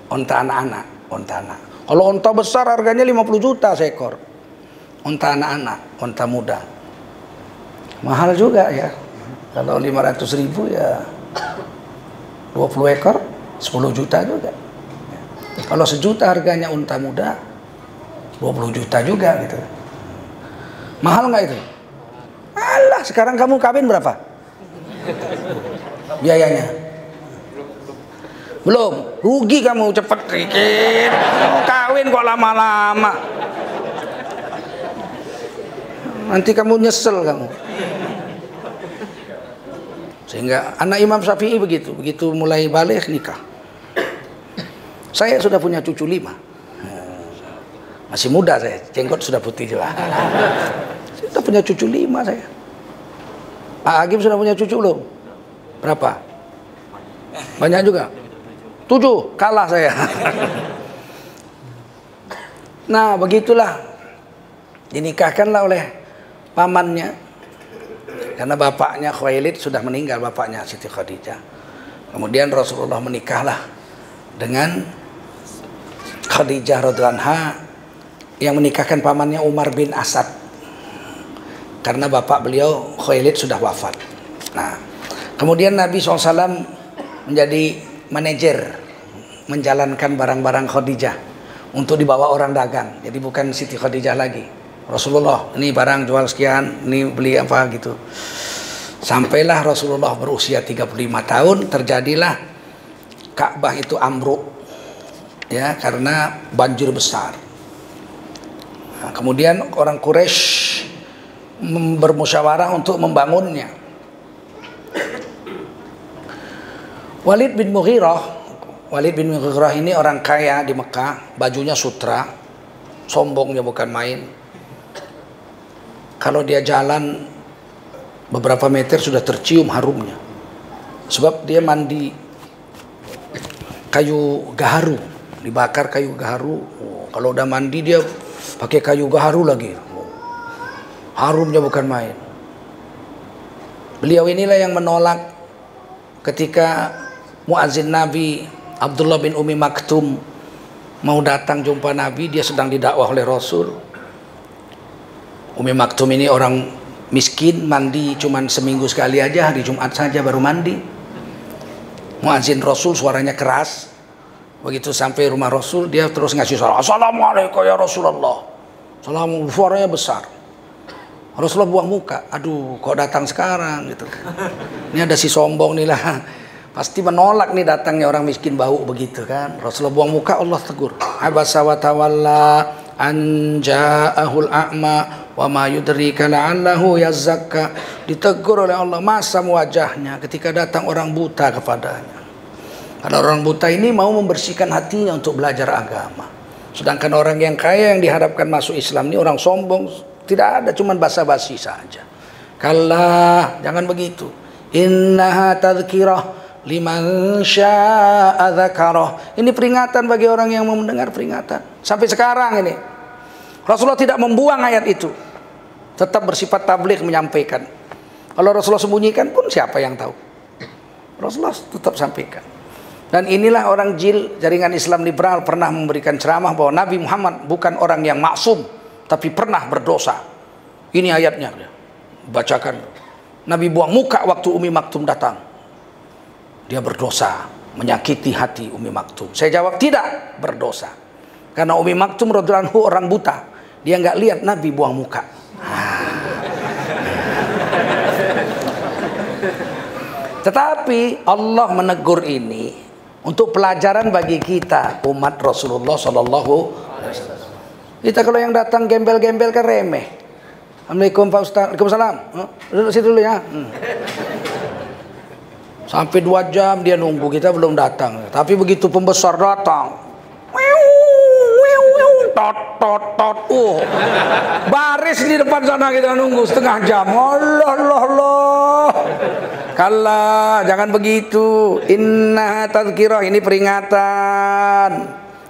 Onta anak-anak, onta anak. Kalau onta besar harganya 50 juta seekor. Onta anak-anak, onta muda. Mahal juga ya. Kalau 500 ribu ya 20 ekor 10 juta juga. Kalau 1 juta harganya unta muda 20 juta juga gitu. Mahal nggak itu? Alah, sekarang kamu kawin berapa? Biayanya? Belum. Rugi kamu, cepet dikit. Kawin kok lama-lama. Nanti kamu nyesel kamu. Sehingga anak Imam Syafi'i begitu mulai balik nikah. Saya sudah punya cucu 5. Masih muda saya, jenggot sudah putih juga. Saya sudah punya cucu 5 saya. Pak Agim sudah punya cucu belum? Berapa? Banyak juga? 7, kalah saya. Nah, begitulah. Dinikahkanlah oleh pamannya. Karena bapaknya Khuwailid sudah meninggal, bapaknya Siti Khadijah. Kemudian Rasulullah menikahlah dengan Khadijah radhiyallahu anha yang menikahkan pamannya Umar bin Asad. Karena bapak beliau Khuwailid sudah wafat. Nah, kemudian Nabi SAW menjadi manajer menjalankan barang-barang Khadijah untuk dibawa orang dagang. Jadi bukan Siti Khadijah lagi. Rasulullah, ini barang jual sekian, ini beli apa gitu. Sampailah Rasulullah berusia 35 tahun, terjadilah Ka'bah itu ambruk. Ya, karena banjir besar. Nah, kemudian orang Quraisy bermusyawarah untuk membangunnya. Walid bin Mughirah ini orang kaya di Mekah, bajunya sutra, sombongnya bukan main. Kalau dia jalan beberapa meter sudah tercium harumnya. Sebab dia mandi kayu gaharu, dibakar kayu gaharu. Kalau udah mandi dia pakai kayu gaharu lagi. Harumnya bukan main. Beliau inilah yang menolak ketika muazin Nabi Abdullah bin Umi Maktum mau datang jumpa Nabi, dia sedang didakwah oleh Rasul. Umi Maktum ini orang miskin, mandi cuman seminggu sekali aja, hari Jumat saja baru mandi. Muazin Rasul suaranya keras. Begitu sampai rumah Rasul, dia terus ngasih salam. Assalamualaikum ya Rasulullah. Salam, suaranya besar. Rasulullah buang muka, aduh kok datang sekarang gitu. Ini ada si sombong nih lah, pasti menolak nih datangnya orang miskin bau begitu kan. Rasulullah buang muka, Allah tegur. Abasa wa tawalla an ja'ahul a'ma wa ma yudrika la'allahu yazakka. Ditegur oleh Allah, masam wajahnya ketika datang orang buta kepadanya. Karena orang buta ini mau membersihkan hatinya untuk belajar agama. Sedangkan orang yang kaya yang diharapkan masuk Islam ini orang sombong. Tidak ada, cuman basa-basi saja. Kalla, jangan begitu. Innaha tadhkirah liman syaa dzakarah. Ini peringatan bagi orang yang mau mendengar peringatan. Sampai sekarang ini Rasulullah tidak membuang ayat itu. Tetap bersifat tabligh menyampaikan. Kalau Rasulullah sembunyikan pun siapa yang tahu? Rasulullah tetap sampaikan. Dan inilah orang JIL, Jaringan Islam Liberal, pernah memberikan ceramah bahwa Nabi Muhammad bukan orang yang maksum, tapi pernah berdosa. Ini ayatnya, bacakan. Nabi buang muka waktu Umi Maktum datang. Dia berdosa. menyakiti hati Umi Maktum? Saya jawab tidak, berdosa. Karena Umi Maktum radhiyallahu anhu orang buta, dia nggak lihat Nabi buang muka. Tetapi Allah menegur ini untuk pelajaran bagi kita umat Rasulullah Sallallahu Alaihi Wasallam. Kita kalau yang datang gembel-gembel kan remeh. Assalamualaikum Pak Ustaz. Waalaikumsalam. Duduk situ dulu ya. Sampai 2 jam dia nunggu, kita belum datang. Tapi begitu pembesar datang, baris di depan sana kita nunggu setengah jam. Allah. Kalla, jangan begitu. Inna tazkirah, ini peringatan.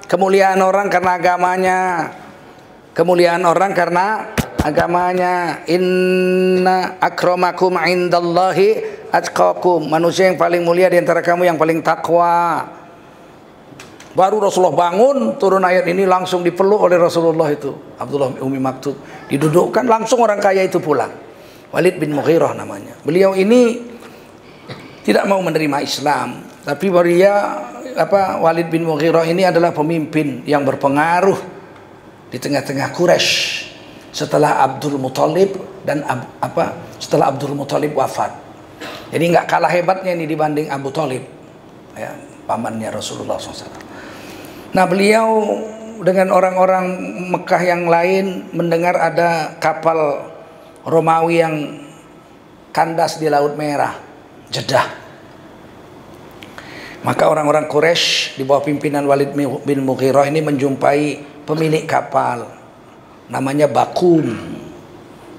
Kemuliaan orang karena agamanya. Kemuliaan orang karena agamanya. Inna akramakum indallahi atqakum. Manusia yang paling mulia di antara kamu yang paling takwa. Baru Rasulullah bangun, turun ayat ini, langsung dipeluk oleh Rasulullah itu Abdullah Umi Maktum, didudukkan, langsung orang kaya itu pulang. Walid bin Mughirah namanya. Beliau ini tidak mau menerima Islam, tapi Walid bin Mughirah ini adalah pemimpin yang berpengaruh di tengah-tengah Quraisy setelah Abdul Muthalib dan setelah Abdul Muthalib wafat. Jadi nggak kalah hebatnya ini dibanding Abu Thalib, ya, pamannya Rasulullah SAW. Nah, beliau dengan orang-orang Mekah yang lain mendengar ada kapal Romawi yang kandas di Laut Merah, Jeddah. Maka orang-orang Quraisy di bawah pimpinan Walid bin Mughirah ini menjumpai pemilik kapal, namanya Bakum.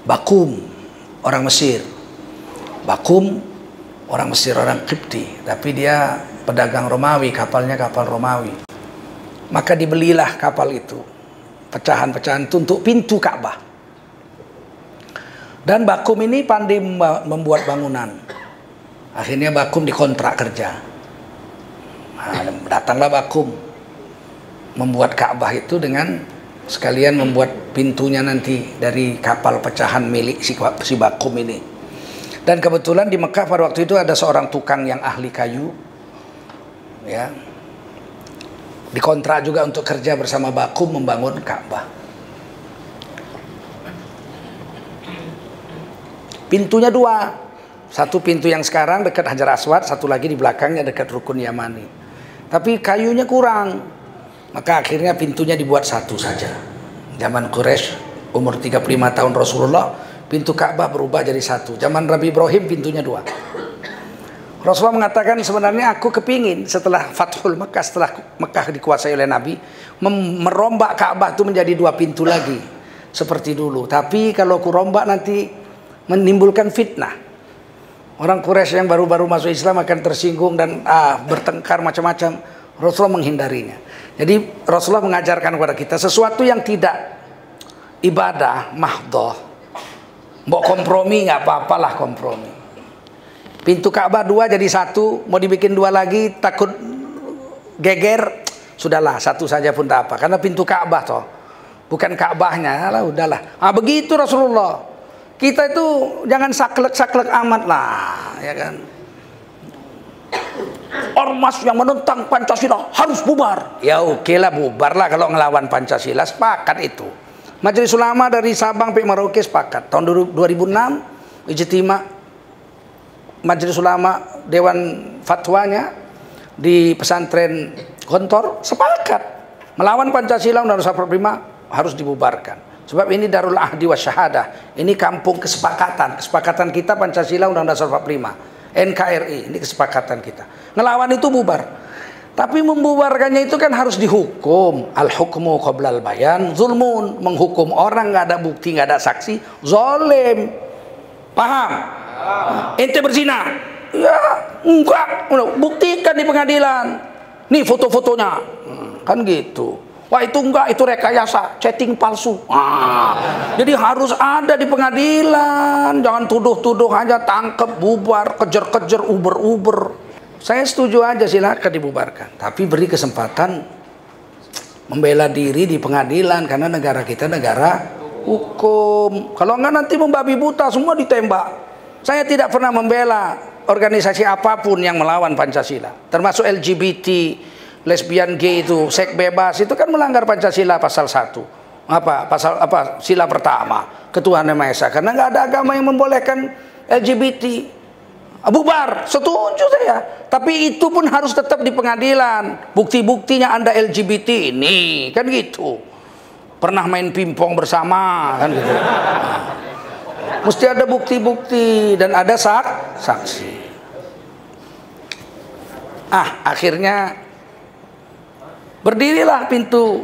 Bakum, orang Mesir. Bakum, orang Mesir, orang Qibti, tapi dia pedagang Romawi, kapalnya kapal Romawi. Maka dibelilah kapal itu, pecahan-pecahan itu untuk pintu Ka'bah. Dan Bakum ini pandai membuat bangunan. Akhirnya Bakum dikontrak kerja. Nah, datanglah Bakum membuat Ka'bah itu dengan sekalian membuat pintunya nanti dari kapal pecahan milik si Bakum ini. Dan kebetulan di Mekah pada waktu itu ada seorang tukang yang ahli kayu, ya, dikontrak juga untuk kerja bersama Bakum membangun Ka'bah. Pintunya 2, satu pintu yang sekarang dekat Hajar Aswad, satu lagi di belakangnya dekat Rukun Yamani. Tapi kayunya kurang, maka akhirnya pintunya dibuat 1 saja. Zaman Quraisy umur 35 tahun Rasulullah, pintu Ka'bah berubah jadi 1. Zaman Nabi Ibrahim pintunya 2. Rasulullah mengatakan, sebenarnya aku kepingin setelah Fathul Mekah, setelah Mekah dikuasai oleh Nabi, merombak Ka'bah itu menjadi 2 pintu lagi seperti dulu. Tapi kalau aku rombak nanti menimbulkan fitnah. Orang Quraisy yang baru-baru masuk Islam akan tersinggung dan bertengkar macam-macam. Rasulullah menghindarinya. Jadi Rasulullah mengajarkan kepada kita sesuatu yang tidak ibadah mahdhah, mbok kompromi nggak apa-apalah kompromi. Pintu Ka'bah 2 jadi 1, mau dibikin 2 lagi takut geger, sudahlah 1 saja pun tak apa, karena pintu Ka'bah toh, bukan Ka'bahnya lah, udahlah. Begitu Rasulullah. Kita itu jangan saklek-saklek amat lah, ya kan. Ormas yang menentang Pancasila harus bubar. Ya oke lah, bubar lah kalau ngelawan Pancasila, sepakat itu. Majelis Ulama dari Sabang sampai Merauke sepakat. Tahun 2006 ijtima Majelis Ulama Dewan Fatwanya di pesantren Gontor sepakat melawan Pancasila Undang-Undang 45 harus dibubarkan. Sebab ini Darul Ahdi wa Syahadah. Ini kampung kesepakatan. Kesepakatan kita Pancasila Undang-Undang 45. NKRI, ini kesepakatan kita. Ngelawan itu bubar. Tapi membubarkannya itu kan harus dihukum. Al-hukmu qoblal bayan zulmun. Menghukum orang nggak ada bukti, nggak ada saksi, zalim. Paham? Ente berzina? Ya, enggak. Buktikan di pengadilan. Nih foto-fotonya. Kan gitu. Wah itu enggak, itu rekayasa, chatting palsu. Jadi harus ada di pengadilan. Jangan tuduh-tuduh aja, tangkep, bubar, kejar-kejar, uber-uber. Saya setuju aja, silakan dibubarkan. Tapi beri kesempatan membela diri di pengadilan, karena negara kita negara hukum. Kalau enggak nanti membabi buta, semua ditembak. Saya tidak pernah membela organisasi apapun yang melawan Pancasila, termasuk LGBT, lesbian, gay itu, seks bebas, itu kan melanggar Pancasila pasal 1. Pasal sila pertama, ketuhanan Maha Esa. Karena nggak ada agama yang membolehkan LGBT. Bubar, setuju saya. Tapi itu pun harus tetap di pengadilan. Bukti-buktinya Anda LGBT ini, kan gitu. Pernah main pingpong bersama, kan gitu. Mesti ada bukti-bukti dan ada saksi. Akhirnya berdirilah pintu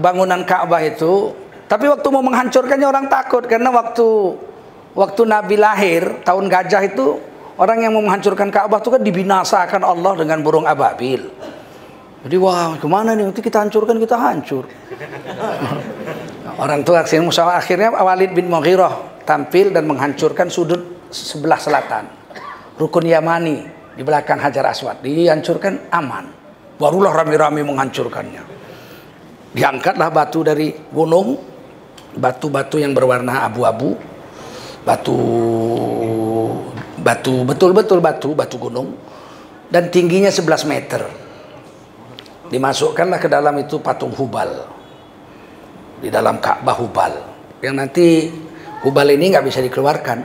bangunan Ka'bah itu. Tapi waktu mau menghancurkannya orang takut, karena waktu Nabi lahir tahun gajah itu, orang yang mau menghancurkan Ka'bah itu kan dibinasakan Allah dengan burung ababil. Jadi wah, kemana nih, nanti kita hancurkan, kita hancur. Orang tua akhirnya Walid bin Mughirah tampil dan menghancurkan sudut sebelah selatan, rukun Yamani di belakang Hajar Aswad, dihancurkan, aman. Barulah rame-rame menghancurkannya. Diangkatlah batu dari gunung, batu-batu yang berwarna abu-abu, batu betul-betul batu gunung, dan tingginya 11 meter. Dimasukkanlah ke dalam itu patung Hubal, di dalam Ka'bah Hubal, yang nanti Hubal ini nggak bisa dikeluarkan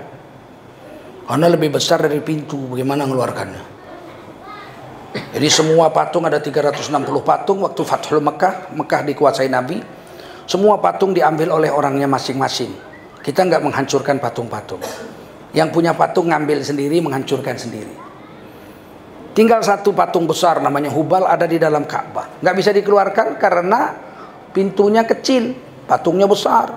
karena lebih besar dari pintu. Bagaimana mengeluarkannya? Jadi semua patung, ada 360 patung waktu Fathul Mekah dikuasai Nabi. Semua patung diambil oleh orangnya masing-masing. Kita nggak menghancurkan patung-patung. Yang punya patung ngambil sendiri, menghancurkan sendiri. Tinggal satu patung besar namanya Hubal ada di dalam Ka'bah. Nggak bisa dikeluarkan karena pintunya kecil, patungnya besar,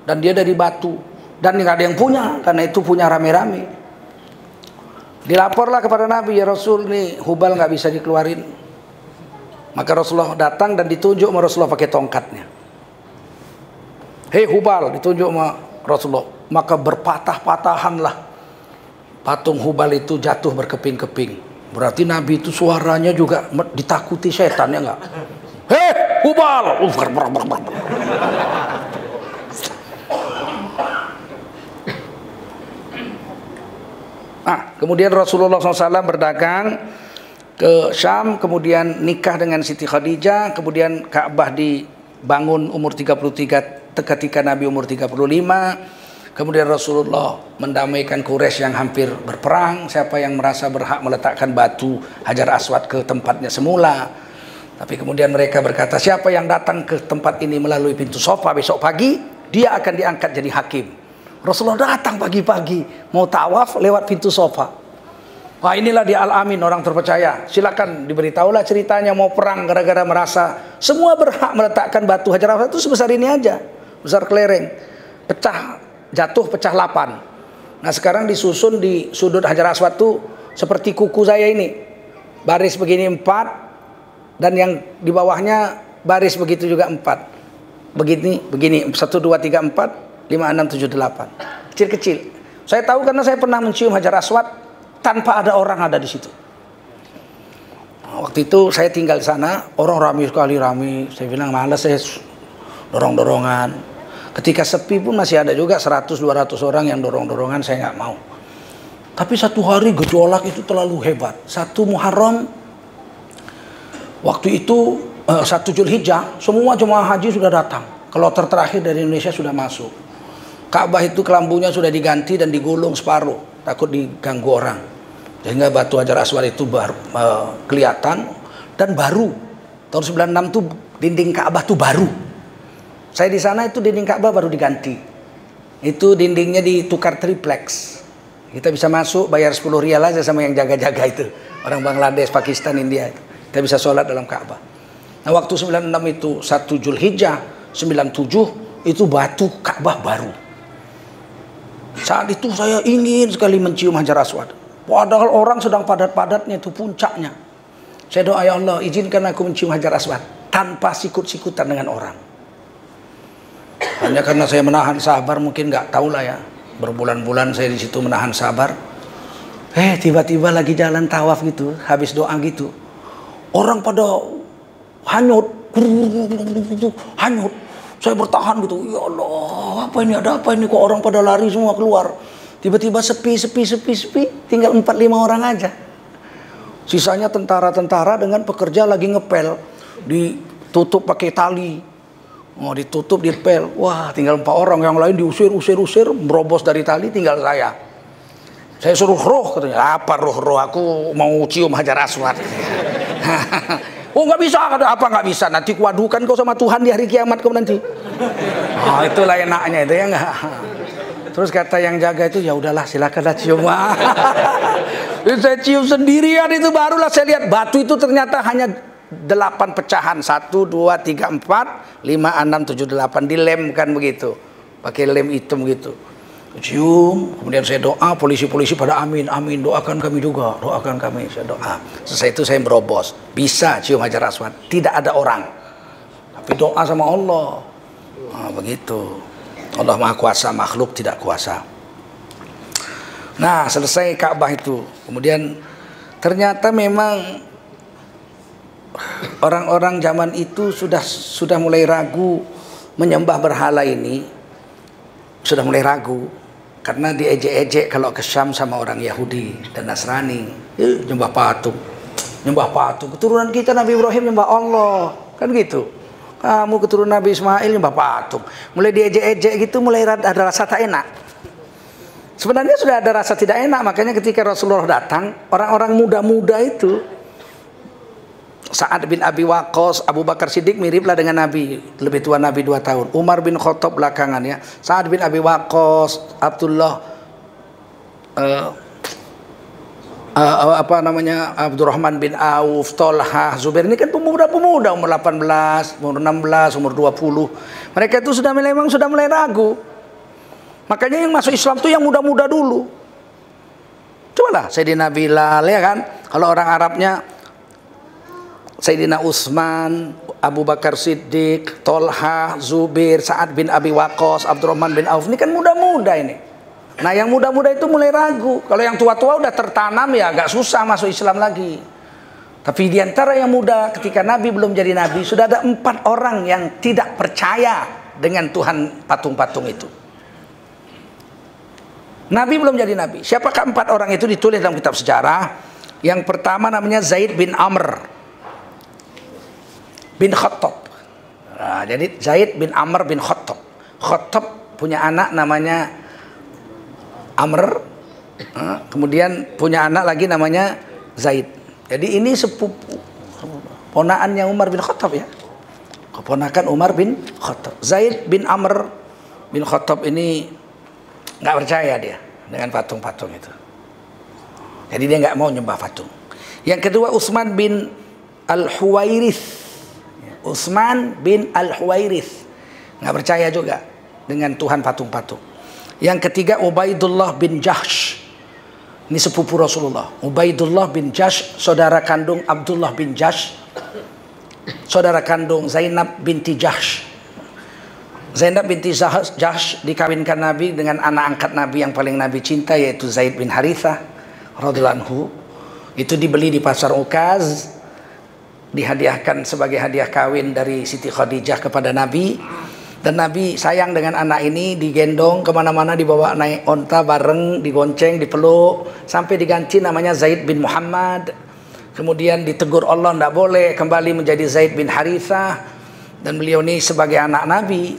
dan dia dari batu. Dan nggak ada yang punya, karena itu punya rame-rame. Dilaporlah kepada Nabi, ya Rasul, nih Hubal nggak bisa dikeluarin. Maka Rasulullah datang dan ditunjuk sama Rasulullah pakai tongkatnya. Hei Hubal, ditunjuk sama Rasulullah. Maka berpatah-patahanlah patung Hubal itu, jatuh berkeping-keping. Berarti Nabi itu suaranya juga ditakuti setan, ya nggak? Hei Hubal! Kemudian Rasulullah SAW berdagang ke Syam, kemudian nikah dengan Siti Khadijah, kemudian Ka'bah dibangun umur 33 ketika Nabi umur 35. Kemudian Rasulullah mendamaikan Quraisy yang hampir berperang. Siapa yang merasa berhak meletakkan batu Hajar Aswad ke tempatnya semula. Tapi kemudian mereka berkata, siapa yang datang ke tempat ini melalui pintu Sofa besok pagi, dia akan diangkat jadi hakim. Rasulullah datang pagi-pagi mau tawaf lewat pintu Sofa. Wah, inilah dia Al-Amin, orang terpercaya. Silakan diberitahulah ceritanya, mau perang gara-gara merasa semua berhak meletakkan batu Hajar Aswad itu sebesar ini aja, besar kelereng, jatuh pecah 8. Nah sekarang disusun di sudut Hajar Aswad tuh seperti kuku saya ini, baris begini 4, dan yang di bawahnya baris begitu juga 4, begini 1, 2, 3, 4, 5, 6, 7, 8, kecil-kecil. Saya tahu karena saya pernah mencium Hajar Aswad tanpa ada orang ada di situ. Nah, waktu itu saya tinggal di sana, orang ramai sekali, ramai. Saya bilang malas, saya dorong-dorongan. Ketika sepi pun masih ada juga 100-200 orang yang dorong-dorongan, saya nggak mau. Tapi satu hari gejolak itu terlalu hebat. 1 Muharram, waktu itu 1 Zulhijjah, semua jemaah haji sudah datang. Kloter terakhir dari Indonesia sudah masuk. Ka'bah itu kelambunya sudah diganti dan digulung separuh, takut diganggu orang. Sehingga batu Hajar Aswad itu kelihatan dan baru. Tahun 96 tuh dinding Ka'bah tuh baru. Saya di sana itu dinding Ka'bah baru diganti. Itu dindingnya ditukar triplex. Kita bisa masuk bayar 10 rial aja sama yang jaga-jaga itu. Orang Bangladesh, Pakistan, India. Kita bisa sholat dalam Ka'bah. Nah waktu 96 itu 1 Zulhijjah 97 itu batu Ka'bah baru. Saat itu saya ingin sekali mencium Hajar Aswad. Padahal orang sedang padat-padatnya, itu puncaknya. Saya doa, ya Allah izinkan aku mencium Hajar Aswad tanpa sikut-sikutan dengan orang. Hanya karena saya menahan sabar, mungkin nggak tahu lah ya. Berbulan-bulan saya di situ menahan sabar. Tiba-tiba lagi jalan tawaf gitu, habis doa gitu, orang pada hanyut. Saya bertahan gitu, ya Allah, apa ini, ada apa ini, kok orang pada lari semua keluar. Tiba-tiba sepi, tinggal 4-5 orang aja. Sisanya tentara-tentara dengan pekerja lagi ngepel, ditutup pakai tali. Mau ditutup dipel. Wah, tinggal 4 orang, yang lain diusir, merobos dari tali, tinggal saya. Saya suruh roh, katanya. Apa roh? Aku mau cium Hajar Aswad. Oh, nggak bisa, kata. Apa nggak bisa? Nanti kuadukan kau sama Tuhan di hari kiamat kau nanti. Oh, itulah enaknya itu ya nggak. Terus kata yang jaga itu, ya udahlah silakanlah cium. Saya cium sendirian itu, barulah saya lihat batu itu ternyata hanya 8 pecahan. 1, 2, 3, 4, 5, 6, 7, 8. Dilemkan begitu. Pakai lem hitam gitu. Cium, kemudian saya doa, polisi-polisi pada amin, doakan kami juga, doakan kami, saya doa. Selesai itu saya merobos. Bisa cium Hajar Aswad, tidak ada orang. Tapi doa sama Allah. Nah, begitu. Allah Maha Kuasa, makhluk tidak kuasa. Nah, selesai Ka'bah itu. Kemudian ternyata memang orang-orang zaman itu sudah mulai ragu menyembah berhala ini. Sudah mulai ragu karena diejek-ejek kalau ke Syam sama orang Yahudi dan Nasrani. Nyembah patung. Keturunan kita Nabi Ibrahim nyembah Allah. Kan gitu. Kamu keturunan Nabi Ismail nyembah patung. Mulai diejek-ejek gitu, mulai ada rasa tak enak. Sebenarnya sudah ada rasa tidak enak, makanya ketika Rasulullah datang, orang-orang muda-muda itu, Sa'ad bin Abi Waqqas, Abu Bakar Siddiq miriplah dengan Nabi, lebih tua Nabi 2 tahun. Umar bin Khattab belakangan ya. Sa'ad bin Abi Waqqas, Abdullah Abdurrahman bin Auf, Tolhah, Zubair, ini kan pemuda-pemuda umur 18, umur 16, umur 20. Mereka itu memang sudah mulai ragu. Makanya yang masuk Islam itu yang muda-muda dulu. Cobalah Sayyidina Bilal ya kan. Kalau orang Arabnya Sayyidina Utsman, Abu Bakar Siddiq, Tolhah, Zubair, Sa'ad bin Abi Waqqas, Abdurrahman bin Auf, ini kan muda-muda ini. Nah, yang muda-muda itu mulai ragu. Kalau yang tua-tua udah tertanam ya agak susah masuk Islam lagi. Tapi di antara yang muda ketika Nabi belum jadi Nabi, sudah ada 4 orang yang tidak percaya dengan Tuhan patung-patung itu. Nabi belum jadi Nabi. Siapakah 4 orang itu? Ditulis dalam kitab sejarah. Yang pertama namanya Zaid bin Amr bin Khattab. Nah, jadi Zaid bin Amr bin Khattab. Khattab punya anak namanya Amr, kemudian punya anak lagi namanya Zaid. Jadi ini sepupu ponaannya Umar bin Khattab ya. Keponakan Umar bin Khattab. Zaid bin Amr bin Khattab ini nggak percaya dia dengan patung-patung itu. Jadi dia nggak mau nyembah patung. Yang kedua Utsman bin Al-Huwairits. Utsman bin Al-Huwairits nggak percaya juga dengan Tuhan patung-patung. Yang ketiga Ubaidullah bin Jahsh. Ini sepupu Rasulullah. Ubaidullah bin Jahsh, saudara kandung Abdullah bin Jahsh, saudara kandung Zainab binti Jahsh. Zainab binti Jahsh dikawinkan Nabi dengan anak angkat Nabi yang paling Nabi cinta, yaitu Zaid bin Harithah radhiyallahu anhu. Itu dibeli di pasar Ukaz, dihadiahkan sebagai hadiah kawin dari Siti Khadijah kepada Nabi. Dan Nabi sayang dengan anak ini, digendong kemana-mana, dibawa naik onta bareng, digonceng, dipeluk, sampai diganti namanya Zaid bin Muhammad. Kemudian ditegur Allah, tidak boleh, kembali menjadi Zaid bin Harithah. Dan beliau ini sebagai anak Nabi.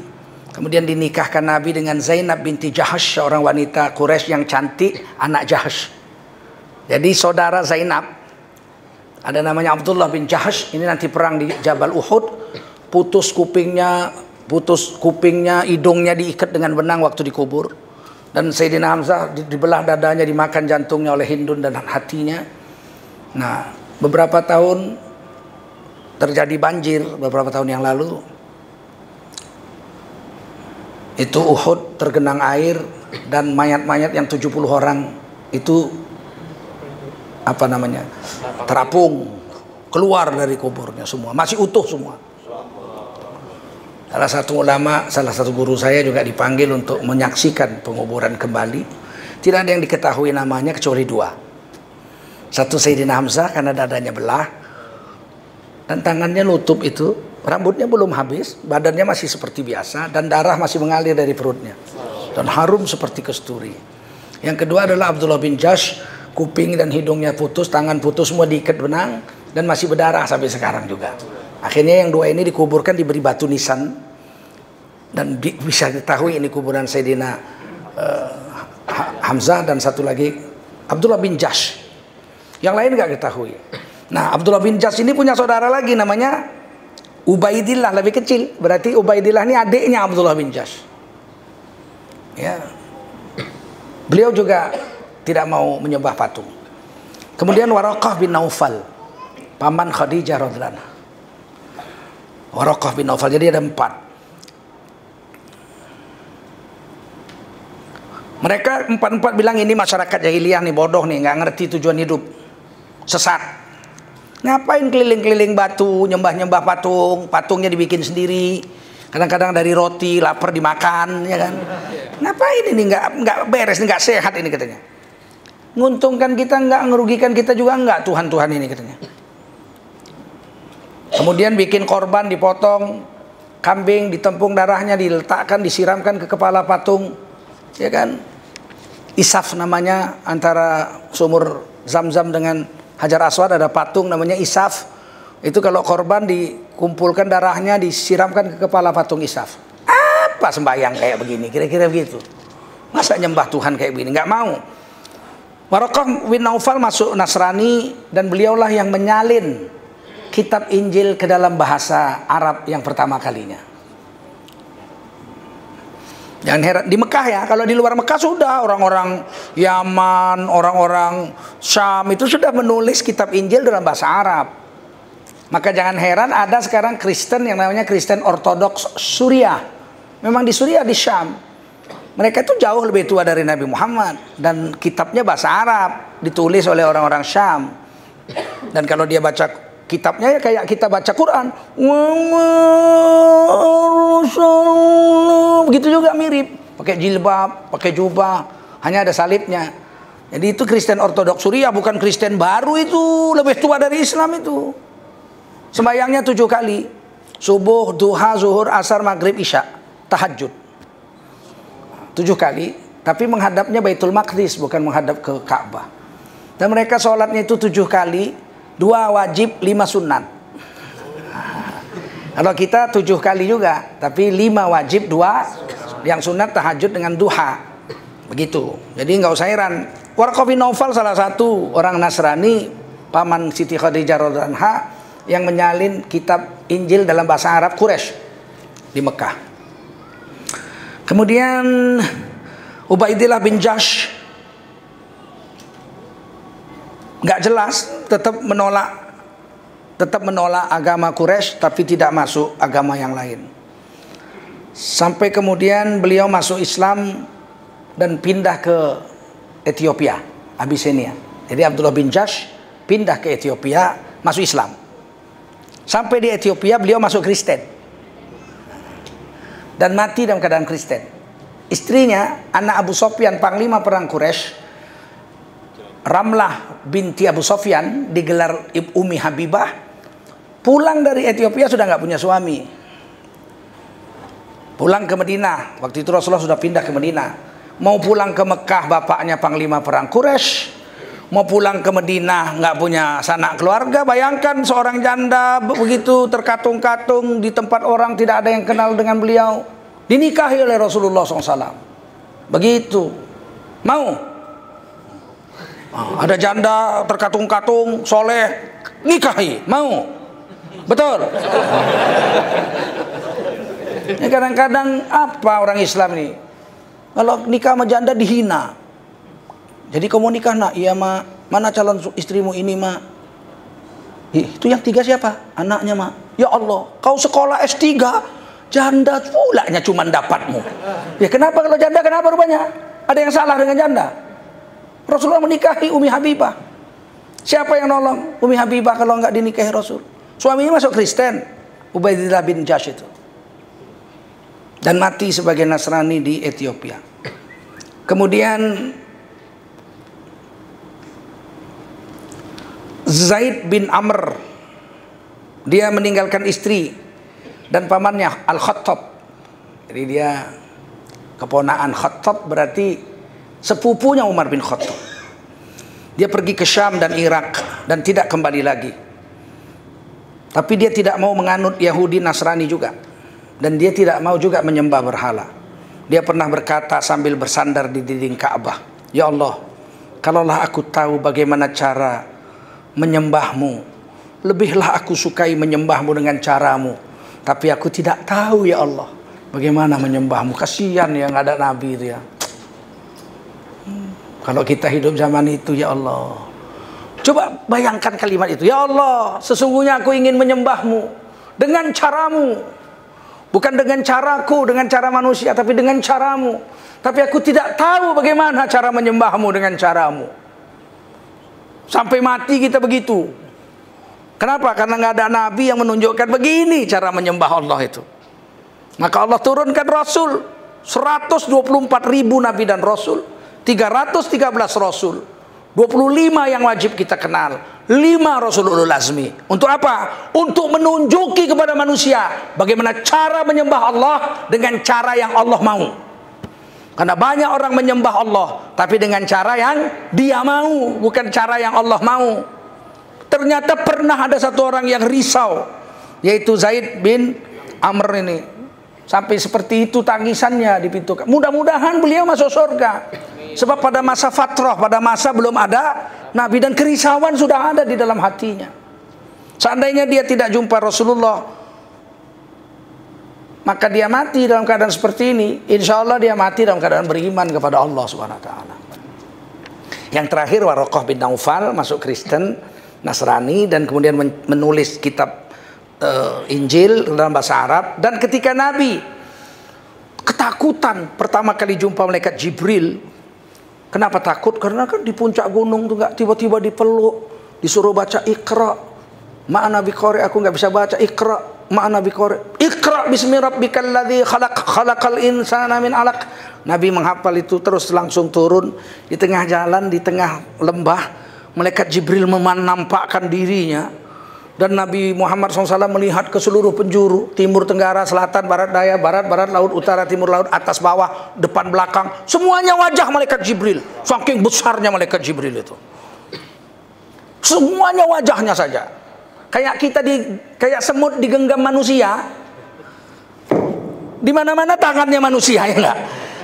Kemudian dinikahkan Nabi dengan Zainab binti Jahsh, seorang wanita Quraisy yang cantik, anak Jahsh. Jadi saudara Zainab, ada namanya Abdullah bin Jahsh, ini nanti perang di Jabal Uhud, putus kupingnya, hidungnya diikat dengan benang waktu dikubur. Dan Sayyidina Hamzah dibelah dadanya, dimakan jantungnya oleh Hindun dan hatinya. Nah, beberapa tahun terjadi banjir, beberapa tahun yang lalu. Itu Uhud tergenang air dan mayat-mayat yang 70 orang itu terapung keluar dari kuburnya semua, masih utuh semua. Salah satu ulama, salah satu guru saya juga dipanggil untuk menyaksikan penguburan kembali. Tidak ada yang diketahui namanya kecuali 2. Satu Sayyidina Hamzah karena dadanya belah dan tangannya nutup itu, rambutnya belum habis, badannya masih seperti biasa dan darah masih mengalir dari perutnya dan harum seperti kasturi. Yang kedua adalah Abdullah bin Jahsh, kuping dan hidungnya putus, tangan putus, semua diikat benang dan masih berdarah sampai sekarang juga. Akhirnya yang dua ini dikuburkan, diberi batu nisan, dan bisa diketahui ini kuburan Sayyidina Hamzah, dan satu lagi Abdullah bin Jahsh. Yang lain nggak ketahui. Nah, Abdullah bin Jahsh ini punya saudara lagi namanya Ubaidillah, lebih kecil. Berarti Ubaidillah ini adiknya Abdullah bin Jahsh. Ya. Beliau juga tidak mau menyembah patung. Kemudian Waraqah bin Naufal, paman Khadijah radhiyallahu anha. Waraqah bin Naufal, jadi ada 4. Mereka 4 bilang ini masyarakat jahiliyah nih, bodoh nih, nggak ngerti tujuan hidup, sesat. Ngapain keliling-keliling batu, nyembah-nyembah patung, patungnya dibikin sendiri. Kadang-kadang dari roti, lapar dimakan, ya kan? Ngapain ini, nggak beres, nggak sehat ini katanya. Nguntungkan kita nggak, ngerugikan kita juga nggak, Tuhan-Tuhan ini katanya. Kemudian bikin korban, dipotong kambing, ditempung darahnya, diletakkan, disiramkan ke kepala patung, ya kan? Isaf namanya, antara sumur Zam-Zam dengan Hajar Aswad ada patung namanya Isaf. Itu kalau korban dikumpulkan darahnya, disiramkan ke kepala patung Isaf. Apa sembahyang kayak begini? Kira-kira begitu. Masa nyembah Tuhan kayak begini? Nggak mau. Waraqah bin Naufal masuk Nasrani, dan beliaulah yang menyalin kitab Injil ke dalam bahasa Arab yang pertama kalinya. Jangan heran, di Mekah ya, kalau di luar Mekah sudah orang-orang Yaman, orang-orang Syam itu sudah menulis kitab Injil dalam bahasa Arab. Maka jangan heran ada sekarang Kristen yang namanya Kristen Ortodoks Suriah. Memang di Suriah, di Syam. Mereka itu jauh lebih tua dari Nabi Muhammad, dan kitabnya bahasa Arab, ditulis oleh orang-orang Syam. Dan kalau dia baca kitabnya ya kayak kita baca Quran, begitu juga mirip, pakai jilbab, pakai jubah, hanya ada salibnya. Jadi itu Kristen Ortodoks Suriah, bukan Kristen baru, itu lebih tua dari Islam itu. Sembayangnya 7 kali, subuh, duha, zuhur, asar, maghrib, isya, tahajud 7 kali, tapi menghadapnya Baitul Maqdis, bukan menghadap ke Ka'bah. Dan mereka sholatnya itu 7 kali, 2 wajib, 5 sunat. Kalau kita 7 kali juga, tapi 5 wajib, 2 yang sunat, tahajud dengan duha. Begitu. Jadi nggak usah heran. Waraqah bin Naufal salah satu orang Nasrani, paman Siti Khadijah radhiyallahu anha, yang menyalin kitab Injil dalam bahasa Arab Quraisy di Mekah. Kemudian Ubaidillah bin Jahsh nggak jelas, tetap menolak agama Quraisy, tapi tidak masuk agama yang lain. Sampai kemudian beliau masuk Islam dan pindah ke Ethiopia, Abyssinia. Jadi Abdullah bin Jahsh pindah ke Ethiopia, masuk Islam. Sampai di Ethiopia beliau masuk Kristen dan mati dalam keadaan Kristen. Istrinya, anak Abu Sofyan, panglima perang Quraisy, Ramlah binti Abu Sofyan, digelar Umi Habibah, pulang dari Ethiopia sudah nggak punya suami. Pulang ke Madinah, waktu itu Rasulullah sudah pindah ke Madinah. Mau pulang ke Mekah, bapaknya panglima perang Quraisy. Mau pulang ke Madinah, nggak punya sanak keluarga. Bayangkan seorang janda begitu terkatung-katung di tempat orang tidak ada yang kenal dengan beliau, dinikahi oleh Rasulullah SAW. Begitu. Mau? Ada janda terkatung-katung, soleh, nikahi, mau? Betul? Ini kadang-kadang apa orang Islam ini? Kalau nikah sama janda dihina. Jadi kamu nikah nak? Iya mak. Mana calon istrimu ini mak? Itu yang 3 siapa? Anaknya mak. Ya Allah, kau sekolah S3, janda pulanya cuma dapatmu. Ya kenapa kalau janda, kenapa rupanya? Ada yang salah dengan janda? Rasulullah menikahi Umi Habibah. Siapa yang nolong Umi Habibah kalau nggak dinikahi Rasul? Suaminya masuk Kristen, Ubaidillah bin Jahsh itu. Dan mati sebagai Nasrani di Ethiopia. Kemudian Zaid bin Amr, dia meninggalkan istri dan pamannya Al-Khattab. Jadi dia keponakan Khattab, berarti sepupunya Umar bin Khattab. Dia pergi ke Syam dan Irak dan tidak kembali lagi. Tapi dia tidak mau menganut Yahudi Nasrani juga. Dan dia tidak mau juga menyembah berhala. Dia pernah berkata sambil bersandar di dinding Ka'bah, "Ya Allah, kalaulah aku tahu bagaimana cara menyembahmu, lebihlah aku sukai menyembahmu dengan caramu. Tapi aku tidak tahu ya Allah, bagaimana menyembahmu." Kasihan yang ada Nabi itu ya. Kalau kita hidup zaman itu, ya Allah. Coba bayangkan kalimat itu. Ya Allah, sesungguhnya aku ingin menyembahmu dengan caramu. Bukan dengan caraku, dengan cara manusia, tapi dengan caramu. Tapi aku tidak tahu bagaimana cara menyembahmu dengan caramu. Sampai mati kita begitu. Kenapa? Karena nggak ada nabi yang menunjukkan begini cara menyembah Allah itu. Maka Allah turunkan Rasul. 124.000 nabi dan Rasul. 313 Rasul. 25 yang wajib kita kenal. 5 Rasul ulul azmi. Untuk apa? Untuk menunjuki kepada manusia bagaimana cara menyembah Allah dengan cara yang Allah mau. Karena banyak orang menyembah Allah, tapi dengan cara yang dia mau, bukan cara yang Allah mau. Ternyata pernah ada satu orang yang risau, yaitu Zaid bin Amr ini. Sampai seperti itu tangisannya di pintu. Mudah-mudahan beliau masuk surga. Sebab pada masa fatrah, pada masa belum ada Nabi, dan kerisauan sudah ada di dalam hatinya. Seandainya dia tidak jumpa Rasulullah, maka dia mati dalam keadaan seperti ini. Insya Allah dia mati dalam keadaan beriman kepada Allah Subhanahu Wa Taala. Yang terakhir, Waraqah bin Naufal masuk Kristen, Nasrani, dan kemudian menulis kitab Injil dalam bahasa Arab. Dan ketika Nabi ketakutan pertama kali jumpa malaikat Jibril. Kenapa takut? Karena kan di puncak gunung tuh nggak tiba-tiba dipeluk, disuruh baca Iqra. Ma'ana biqari, aku nggak bisa baca Iqra. Ma'ana biqari. Iqra bismi rabbikal ladzi khalaqal insana min 'alaq. Nabi menghafal itu terus langsung turun di tengah jalan, di tengah lembah. Malaikat Jibril menampakkan dirinya. Dan Nabi Muhammad SAW melihat ke seluruh penjuru, timur, tenggara, selatan, barat, daya, barat, laut, utara, timur, laut, atas, bawah, depan, belakang. Semuanya wajah malaikat Jibril. Saking besarnya malaikat Jibril itu. Semuanya wajahnya saja. Kayak kita kayak semut digenggam manusia. Di mana-mana tangannya manusia, ya enggak?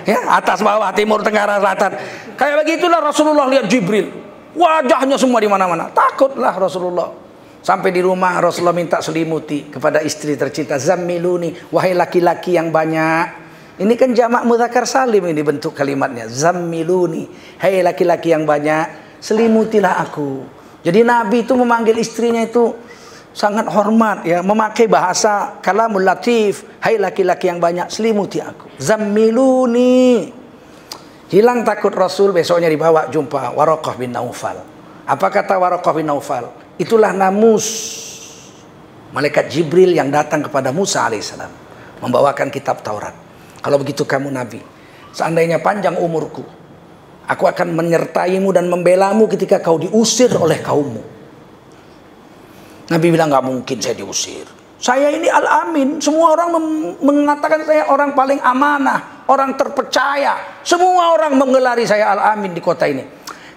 Ya, atas, bawah, timur, tenggara, selatan. Kayak begitulah Rasulullah lihat Jibril. Wajahnya semua di mana-mana. Takutlah Rasulullah. Sampai di rumah Rasulullah minta selimuti kepada istri tercinta, zammiluni, wahai laki-laki yang banyak. Ini kan jamak mudzakkar salim ini bentuk kalimatnya, zammiluni, hai laki-laki yang banyak, selimutilah aku. Jadi Nabi itu memanggil istrinya itu sangat hormat ya, memakai bahasa kalamul latif, hai laki-laki yang banyak, selimuti aku. Zammiluni. Hilang takut Rasul, besoknya dibawa jumpa Waraqah bin Naufal. Apa kata Waraqah bin Naufal? Itulah namus malaikat Jibril yang datang kepada Musa alaihissalam membawakan kitab Taurat. Kalau begitu kamu Nabi, seandainya panjang umurku, aku akan menyertaimu dan membelamu ketika kau diusir oleh kaummu. Nabi bilang, nggak mungkin saya diusir. Saya ini Al-Amin. Semua orang mengatakan saya orang paling amanah, orang terpercaya. Semua orang menggelari saya Al-Amin di kota ini.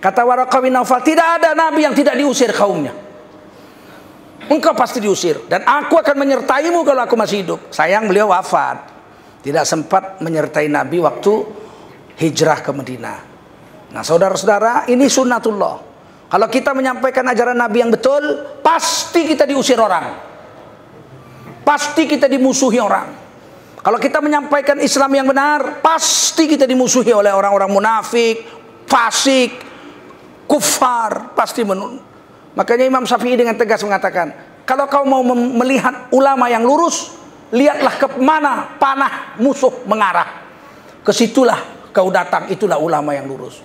Kata Waraqah bin Naufal, tidak ada Nabi yang tidak diusir kaumnya. Engkau pasti diusir, dan aku akan menyertaimu kalau aku masih hidup. Sayang beliau wafat, tidak sempat menyertai Nabi waktu hijrah ke Madinah. Nah saudara-saudara, ini sunnatullah. Kalau kita menyampaikan ajaran Nabi yang betul, pasti kita diusir orang, pasti kita dimusuhi orang. Kalau kita menyampaikan Islam yang benar, pasti kita dimusuhi oleh orang-orang munafik, fasik, kufar, pasti Makanya Imam Syafi'i dengan tegas mengatakan, kalau kau mau melihat ulama yang lurus, lihatlah ke mana panah musuh mengarah. Kesitulah kau datang, itulah ulama yang lurus.